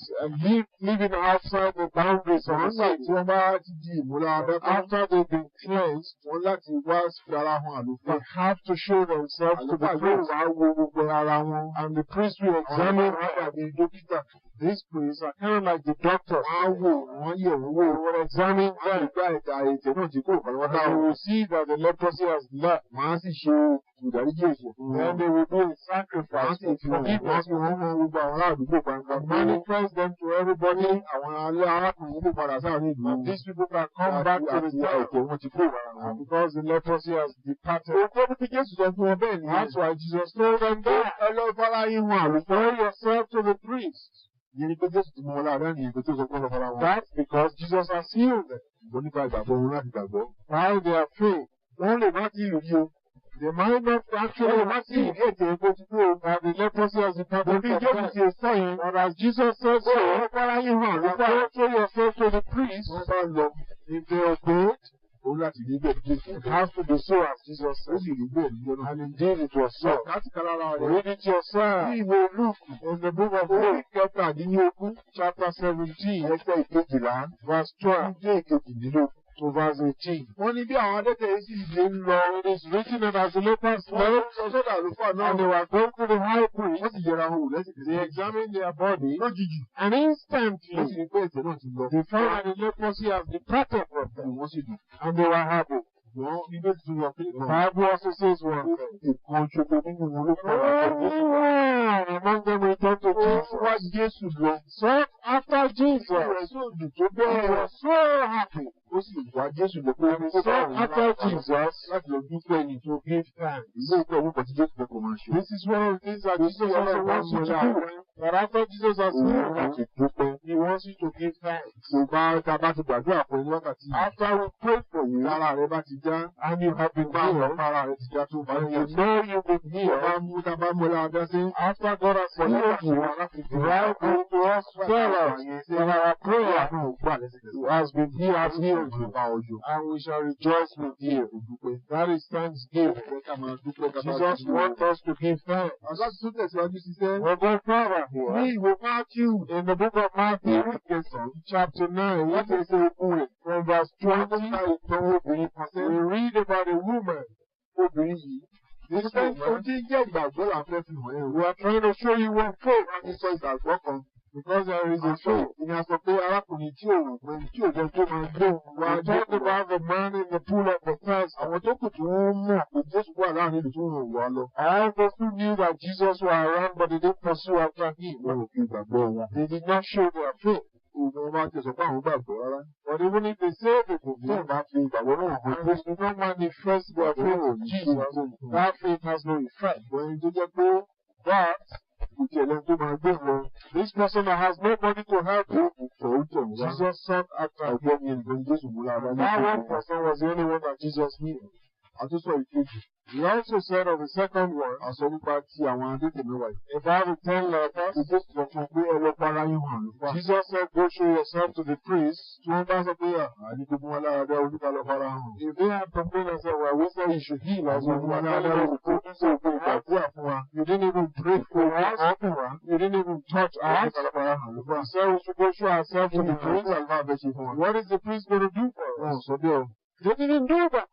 [SPEAKER 2] living outside the boundaries of the city.
[SPEAKER 1] Tí wọ́n bá ti di ìmúláradá tán,
[SPEAKER 2] After they've been cleansed,
[SPEAKER 1] wọ́n láti wá fi ara hàn àlùfáà.
[SPEAKER 2] they have to show themselves to the
[SPEAKER 1] Àlùfáà yóò
[SPEAKER 2] priest.
[SPEAKER 1] wá wo gbogbo ara wọn.
[SPEAKER 2] And the priest will examine them. These priests are kind of like the doctors.
[SPEAKER 1] Wọ́n á wò wọ́n yẹ̀ wọ́n wò.
[SPEAKER 2] They will examine
[SPEAKER 1] Wọ́n á
[SPEAKER 2] them.
[SPEAKER 1] gba ètè náà tí kò pàlọ́wọ́dá
[SPEAKER 2] And they
[SPEAKER 1] wọn.
[SPEAKER 2] will see that the leprosy has left.
[SPEAKER 1] Wọ́n á sì ṣe ìdáríjì ẹ̀ṣẹ̀ fún wọn.
[SPEAKER 2] Then they will do a
[SPEAKER 1] Wọ́n á
[SPEAKER 2] sacrifice
[SPEAKER 1] sì
[SPEAKER 2] for
[SPEAKER 1] fi wọ́n
[SPEAKER 2] forgiveness.
[SPEAKER 1] fi wọ́n hàn gbogbo àwọn ará àdúgbò gbangba.
[SPEAKER 2] And manifest them to everybody.
[SPEAKER 1] Àwọn alẹ́ arákùnrin ló padà sáàrin ìlú.
[SPEAKER 2] And these people can come back to the town.
[SPEAKER 1] Àti wọn ti kó ìwàrà wọn.
[SPEAKER 2] Because the leprosy has departed.
[SPEAKER 1] Òkú bí Jésù sọ fún wọn bẹ́ẹ̀ ni.
[SPEAKER 2] That's why Jesus told them that.
[SPEAKER 1] Ẹ lọ fara yín hàn àlùfáà.
[SPEAKER 2] Show yourself to the priest.
[SPEAKER 1] Yẹn ni pé Jésù ti mú wọn láàárín ìyẹn pé tó sọ pé lọ fara wọn.
[SPEAKER 2] That's because Jesus has healed them.
[SPEAKER 1] Ìbọn nípa ìgbàgbọ́ wọn láti gbàgbọ́.
[SPEAKER 2] By their faith.
[SPEAKER 1] Wọ́n lè má ti rí o.
[SPEAKER 2] They might not actually see
[SPEAKER 1] ìdí ètò epo ti tó.
[SPEAKER 2] that the leprosy has departed
[SPEAKER 1] Bí
[SPEAKER 2] from
[SPEAKER 1] Jésù
[SPEAKER 2] them.
[SPEAKER 1] ti sọ yẹn.
[SPEAKER 2] But as Jesus said so,
[SPEAKER 1] Ẹ fara yín hàn àlùfáà.
[SPEAKER 2] show yourself to the priest.
[SPEAKER 1] Wọ́n bá lọ.
[SPEAKER 2] If they obey,
[SPEAKER 1] Òun láti rí bẹ́ẹ̀ Jésù.
[SPEAKER 2] it has to be so as Jesus
[SPEAKER 1] Ó
[SPEAKER 2] said.
[SPEAKER 1] sì rí bẹ́ẹ̀ ní ọ̀nà.
[SPEAKER 2] And indeed it was so.
[SPEAKER 1] Láti kálára rẹ̀.
[SPEAKER 2] Read it yourself.
[SPEAKER 1] Ní ìwé Lúùkù.
[SPEAKER 2] In the book of
[SPEAKER 1] Orí
[SPEAKER 2] Luke,
[SPEAKER 1] kẹtàdínlógún.
[SPEAKER 2] chapter 17,
[SPEAKER 1] Ẹsẹ̀ ìkejìlá.
[SPEAKER 2] verse 12
[SPEAKER 1] Dé ìkejìdínlógún.
[SPEAKER 2] to verse 18.
[SPEAKER 1] Wọ́n ní bí àwọn adẹ́tẹ̀ yìí sì lè ń lọ.
[SPEAKER 2] It is written that as the lepers
[SPEAKER 1] Wọ́n
[SPEAKER 2] left
[SPEAKER 1] lọ sọ́dọ̀ àlùfáà náà.
[SPEAKER 2] and they were going to the high priest,
[SPEAKER 1] Wọ́n sì yẹra wọn wò
[SPEAKER 2] they
[SPEAKER 1] lẹ́sẹ̀kẹsẹ̀.
[SPEAKER 2] examined their body,
[SPEAKER 1] Lójijì.
[SPEAKER 2] and
[SPEAKER 1] Wọ́n sì
[SPEAKER 2] instantly
[SPEAKER 1] rí pé ẹ̀ṣẹ̀ náà ti lọ.
[SPEAKER 2] they found that the leprosy has departed from them,
[SPEAKER 1] Wọ́n sì dùn.
[SPEAKER 2] and they were happy.
[SPEAKER 1] Wọ́n ibẹ̀ tún lọ pé
[SPEAKER 2] The Bible also says one thing.
[SPEAKER 1] ìkan ṣoṣo nínú wọn ló padà tó Jésù.
[SPEAKER 2] Only one among them returned to
[SPEAKER 1] Ó wá
[SPEAKER 2] Jesus.
[SPEAKER 1] Jésù lọ.
[SPEAKER 2] So after Jesus,
[SPEAKER 1] Rẹ̀ sóò dùn tó
[SPEAKER 2] they
[SPEAKER 1] bẹ́ẹ̀.
[SPEAKER 2] were so happy.
[SPEAKER 1] Ó sì wá Jésù lọ pé ó
[SPEAKER 2] So
[SPEAKER 1] bá òun
[SPEAKER 2] after
[SPEAKER 1] láti
[SPEAKER 2] Jesus,
[SPEAKER 1] láti lọ dúpẹ́ ni tó
[SPEAKER 2] to give thanks.
[SPEAKER 1] ìlú ìpẹ́ òun kan tí Jésù fẹ́ kó máa ṣe.
[SPEAKER 2] This is one of the things that Jesus also wants you to do. That after Jesus has
[SPEAKER 1] Òun
[SPEAKER 2] healed
[SPEAKER 1] láti
[SPEAKER 2] you,
[SPEAKER 1] dúpẹ́.
[SPEAKER 2] He wants you to give thanks.
[SPEAKER 1] Tó bá tá a bá ti gbàdúrà fún ẹni wákàtí yìí.
[SPEAKER 2] After we pray for you,
[SPEAKER 1] Lára rẹ̀ bá ti já.
[SPEAKER 2] and you have been
[SPEAKER 1] Bá àwọn
[SPEAKER 2] healed,
[SPEAKER 1] ara rẹ̀ ti já tó bá
[SPEAKER 2] and
[SPEAKER 1] yẹ.
[SPEAKER 2] you know you've been
[SPEAKER 1] Tá
[SPEAKER 2] healed,
[SPEAKER 1] bá mú lára sí.
[SPEAKER 2] after God has healed you, right unto us, tell us that our prayer has been healed, has healed you, and we shall rejoice with you. That is thanksgiving. Jesus wants us to give thanks.
[SPEAKER 1] Láti tún tẹ̀síwájú ṣiṣẹ́.
[SPEAKER 2] We'll go further
[SPEAKER 1] Ní
[SPEAKER 2] here.
[SPEAKER 1] ìwé Mátíù.
[SPEAKER 2] In the book of Matthew, chapter 9,
[SPEAKER 1] Láti ṣe okun rẹ̀.
[SPEAKER 2] from verse 20,
[SPEAKER 1] Ìtàn obìnrin kan
[SPEAKER 2] we
[SPEAKER 1] sẹ́yìn.
[SPEAKER 2] read about a woman.
[SPEAKER 1] Obìnrin yìí.
[SPEAKER 2] This
[SPEAKER 1] Ṣé ohun
[SPEAKER 2] woman,
[SPEAKER 1] tí ń jẹ́ ìgbàgbọ́ là ń fẹ́ fi hàn ẹ́ o?
[SPEAKER 2] we are trying to show you one faith,
[SPEAKER 1] Láti sọ ìgbàgbọ́ kan.
[SPEAKER 2] because there is a
[SPEAKER 1] Àṣọ
[SPEAKER 2] faith.
[SPEAKER 1] ìyẹn sọ pé arákùnrin tí ò pé tí ò jẹ́ tó máa gbé òun wá
[SPEAKER 2] We talked about the man in the pool of Bethesda.
[SPEAKER 1] àwọn tó kù tí wọ́n mọ̀ pé Jésù wà láàrin ìlú tí wọ́n wà lọ.
[SPEAKER 2] All those who knew that Jesus was around, but they didn't pursue after him.
[SPEAKER 1] Wọ́n ò fi ìgbàgbọ́ wọn.
[SPEAKER 2] They did not show their faith.
[SPEAKER 1] Òun máa tẹ̀sán pé àwọn gbàgbọ́ rárá.
[SPEAKER 2] But even if they say they
[SPEAKER 1] Tí
[SPEAKER 2] believe,
[SPEAKER 1] wọ́n bá fi ìgbàgbọ́ náà hàn
[SPEAKER 2] and
[SPEAKER 1] pé
[SPEAKER 2] they do not manifest their faith in Jesus, that faith has no effect.
[SPEAKER 1] ẹni tó jẹ́ pé
[SPEAKER 2] But
[SPEAKER 1] kò tiẹ̀ lẹ́nu tó máa gbé wọn.
[SPEAKER 2] this person that has nobody to help him,
[SPEAKER 1] Sọ ó tẹ̀ wá.
[SPEAKER 2] Jesus sought after him.
[SPEAKER 1] Ọ̀gbọ́n mi nìkan Jésù mú lára
[SPEAKER 2] That one
[SPEAKER 1] ní
[SPEAKER 2] person was the only one that Jesus knew.
[SPEAKER 1] àtúnṣọ ìkejì.
[SPEAKER 2] He also said of the second one,
[SPEAKER 1] Àsọ nípa ti àwọn adétè mẹ́wàá yìí.
[SPEAKER 2] about the 10 lepers,
[SPEAKER 1] Tí Jésù sọ fún un pé ẹ lọ para yín hàn àlùfáà.
[SPEAKER 2] Jesus said, go show yourself to the priest.
[SPEAKER 1] Tí wọ́n bá sọ pé àní tó mú wọn lára dá oníkà lọ fara hàn.
[SPEAKER 2] If they had complained and said, well, we said you should heal us,
[SPEAKER 1] Àwọn
[SPEAKER 2] when
[SPEAKER 1] ọmọ
[SPEAKER 2] we
[SPEAKER 1] wa
[SPEAKER 2] are
[SPEAKER 1] lára
[SPEAKER 2] telling
[SPEAKER 1] dá
[SPEAKER 2] you
[SPEAKER 1] olùkọ́
[SPEAKER 2] to
[SPEAKER 1] tó sọ pé ìgbàdúrà fún wa.
[SPEAKER 2] you didn't even pray for us, you didn't even touch us.
[SPEAKER 1] Oníkà lọ fara hàn àlùfáà.
[SPEAKER 2] You said we should go show ourselves to the
[SPEAKER 1] Kí
[SPEAKER 2] priest.
[SPEAKER 1] ni àlùfáà fẹ́ ṣe fún wa?
[SPEAKER 2] What is the priest going to do for
[SPEAKER 1] Wọ́n
[SPEAKER 2] us?
[SPEAKER 1] sọ bẹ́ẹ̀ o.
[SPEAKER 2] They didn't do that.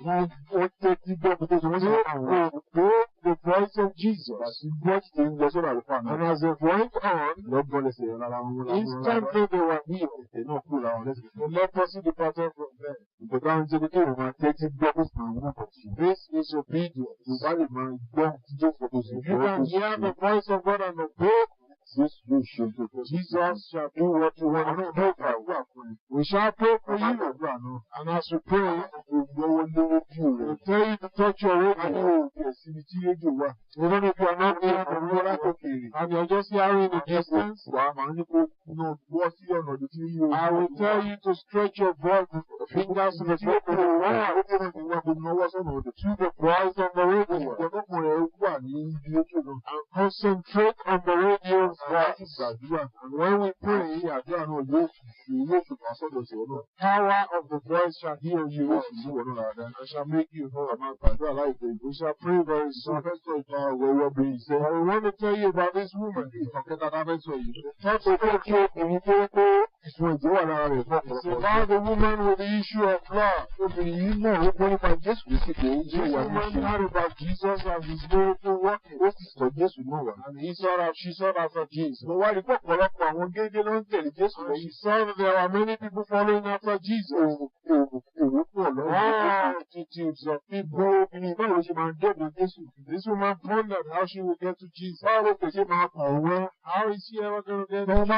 [SPEAKER 1] Wọ́n tẹ́tí gbọ́ pé tó sọ wọ́n sì
[SPEAKER 2] They
[SPEAKER 1] àwọn
[SPEAKER 2] obeyed the voice of Jesus.
[SPEAKER 1] àti gbọ́ ti ń lọ sọ́dọ̀ àlùfáà náà.
[SPEAKER 2] And as it went on,
[SPEAKER 1] Lọ́gbọ́n lẹ́sẹ̀ rárá wọn lára wọn.
[SPEAKER 2] instantly they were healed.
[SPEAKER 1] Ètè náà kúrò láwọn lẹ́sẹ̀.
[SPEAKER 2] The leprosy departed from them.
[SPEAKER 1] Ìgbọ̀dá ń jẹ́ pé kí èèyàn máa tẹ́tí gbọ́ pé sàn àwọn ọkọ̀ sí.
[SPEAKER 2] This is obedience.
[SPEAKER 1] Yorùbá lè máa gbọ́ tí Jésù kò sí.
[SPEAKER 2] You can hear the voice of God and obey.
[SPEAKER 1] Jésù yóò ṣe tó fẹ́.
[SPEAKER 2] Jesus shall do what you want
[SPEAKER 1] Àwọn
[SPEAKER 2] to
[SPEAKER 1] náà
[SPEAKER 2] do
[SPEAKER 1] bá
[SPEAKER 2] for you.
[SPEAKER 1] gbàdúrà fún ẹ.
[SPEAKER 2] We shall pray for
[SPEAKER 1] Bàbá
[SPEAKER 2] you.
[SPEAKER 1] gbàdúrà náà.
[SPEAKER 2] And as we pray,
[SPEAKER 1] Gbọ́wọ́ lé rédíò rẹ̀.
[SPEAKER 2] we'll tell you to touch your
[SPEAKER 1] A ní
[SPEAKER 2] radio.
[SPEAKER 1] òkè síbi tí rédíò wà.
[SPEAKER 2] Even if you are not near the
[SPEAKER 1] Àwọn
[SPEAKER 2] radio
[SPEAKER 1] látòkèèrè.
[SPEAKER 2] and you're just hearing the distance,
[SPEAKER 1] Wà á máa ní kó náà gbọ́ sí ọ̀nà ibi tí yóò.
[SPEAKER 2] I will tell you to stretch your voice fingers to the people who are to the boys on the radio. And concentrate on the radio's voice. And when we pray, the power of the voice shall heal you and shall make you whole. We shall pray very soon. But we want to tell you about this woman. It's about the woman with the issue of blood. This woman heard about Jesus and his miracle working. And she saw after Jesus. And she saw that there are many people following after Jesus. Multitudes of people. This woman pondered how she would get to Jesus. How is she ever going to get to Jesus?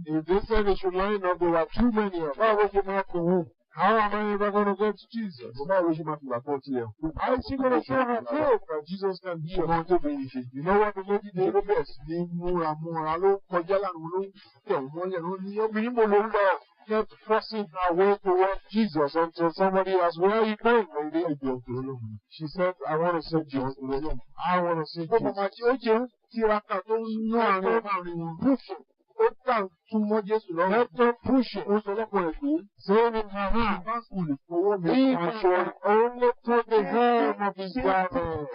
[SPEAKER 2] If they said they should line up, there were too many of them. How am I ever going to get to Jesus? How is she going to show her faith that Jesus can heal? You know what the lady did? Kept forcing her way towards Jesus until somebody asked, where are you going, lady? She said, I want to see Jesus. I want to see Jesus. Let them push it. Saying in her heart, if I should only take the hem of his garment,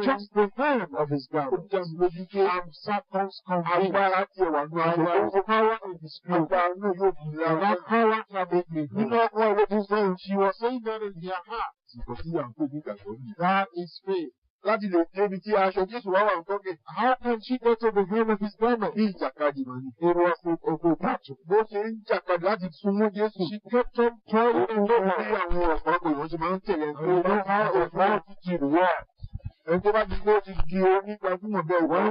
[SPEAKER 2] just the hem of his garment, I'm circumconvinced that there is power in his spirit, and that power can make me whole. She was saying that in her heart. That is faith. How can she get to the hem of his garment? It was a battle. She kept on toiling and looking. You know how a multitude works. When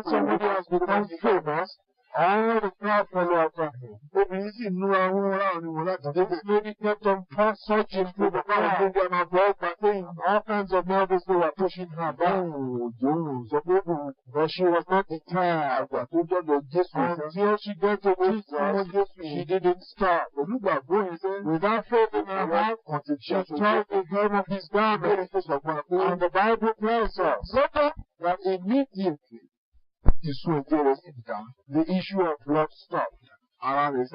[SPEAKER 2] somebody has become famous, all the crowd follow after him. This lady kept on searching through the crowd and all kinds of mothers who were pushing her back. But she was not deterred. Until she got to Jesus, she didn't stop. Without faith in her heart, she tried the hem of his garment. And the Bible tells us that immediately the issue of blood stopped. And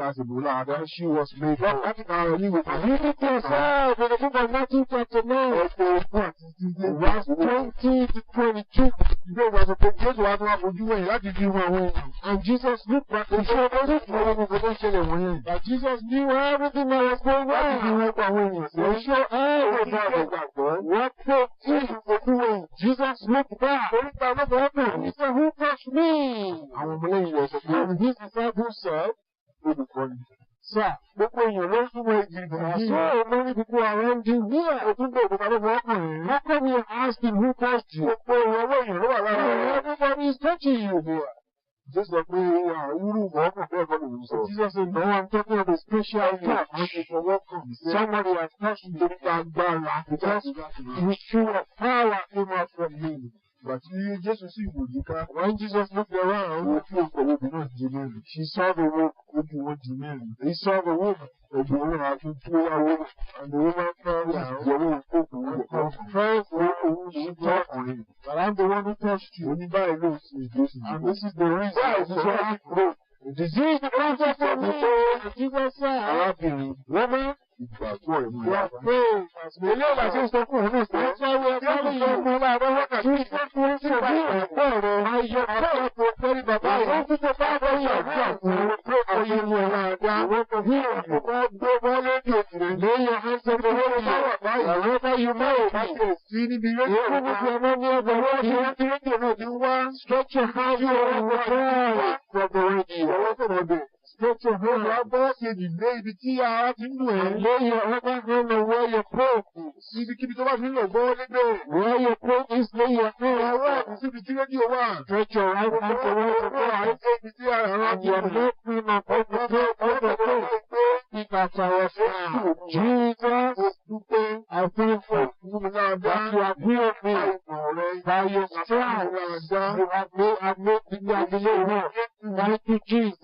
[SPEAKER 2] she was made up. Read it yourself in the book of Matthew chapter 9, verse 20 to 22. And Jesus looked back and showed that Jesus knew everything that was going on. He showed everybody what faith is. Jesus looked back and he said, who touched me? And his disciples said, Sir, so many people around you here. How come you asking who touched you? Everybody is touching you here. Jesus said, no, I'm talking of a special touch. Somebody has touched me because the issue of power came out from me. But when Jesus looked around, she saw the woman. He saw the woman. And the woman fell down and confessed she touched him. But I'm the one who touched you. And this is the reason. The disease comes from me. Jesus said, woman, your faith has made you. That's why we are telling you. Lay your hands on the Lord, wherever you may. Even if you are not near the Lord, you stretch your hands from the radio. Stretch your hand up, and lay your other hand on where your foot is. Where your foot is, lay your hand. Stretch your right hand towards the right, and your left hand upon the foot. Speak after us now. Jesus, I thank you that you have healed me. By your stripes, you have made me delivered. Thank you, Jesus.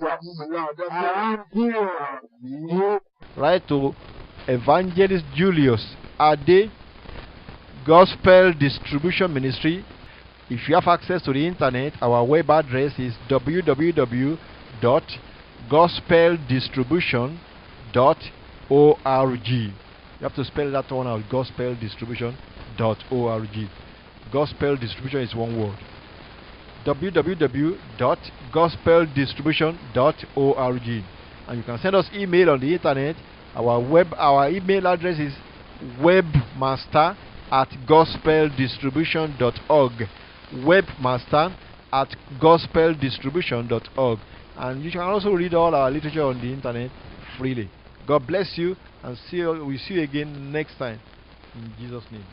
[SPEAKER 2] I am here.
[SPEAKER 3] Write to Evangelist Julius Ade, Gospel Distribution Ministry. If you have access to the internet, our web address is www.gospeldistribution.org. You have to spell that one out, gospeldistribution.org. Gospel distribution is one word. www.gospeldistribution.org. And you can send us email on the internet. Our email address is webmaster@gospeldistribution.org. webmaster@gospeldistribution.org. And you can also read all our literature on the internet freely. God bless you, and we'll see you again next time. In Jesus' name.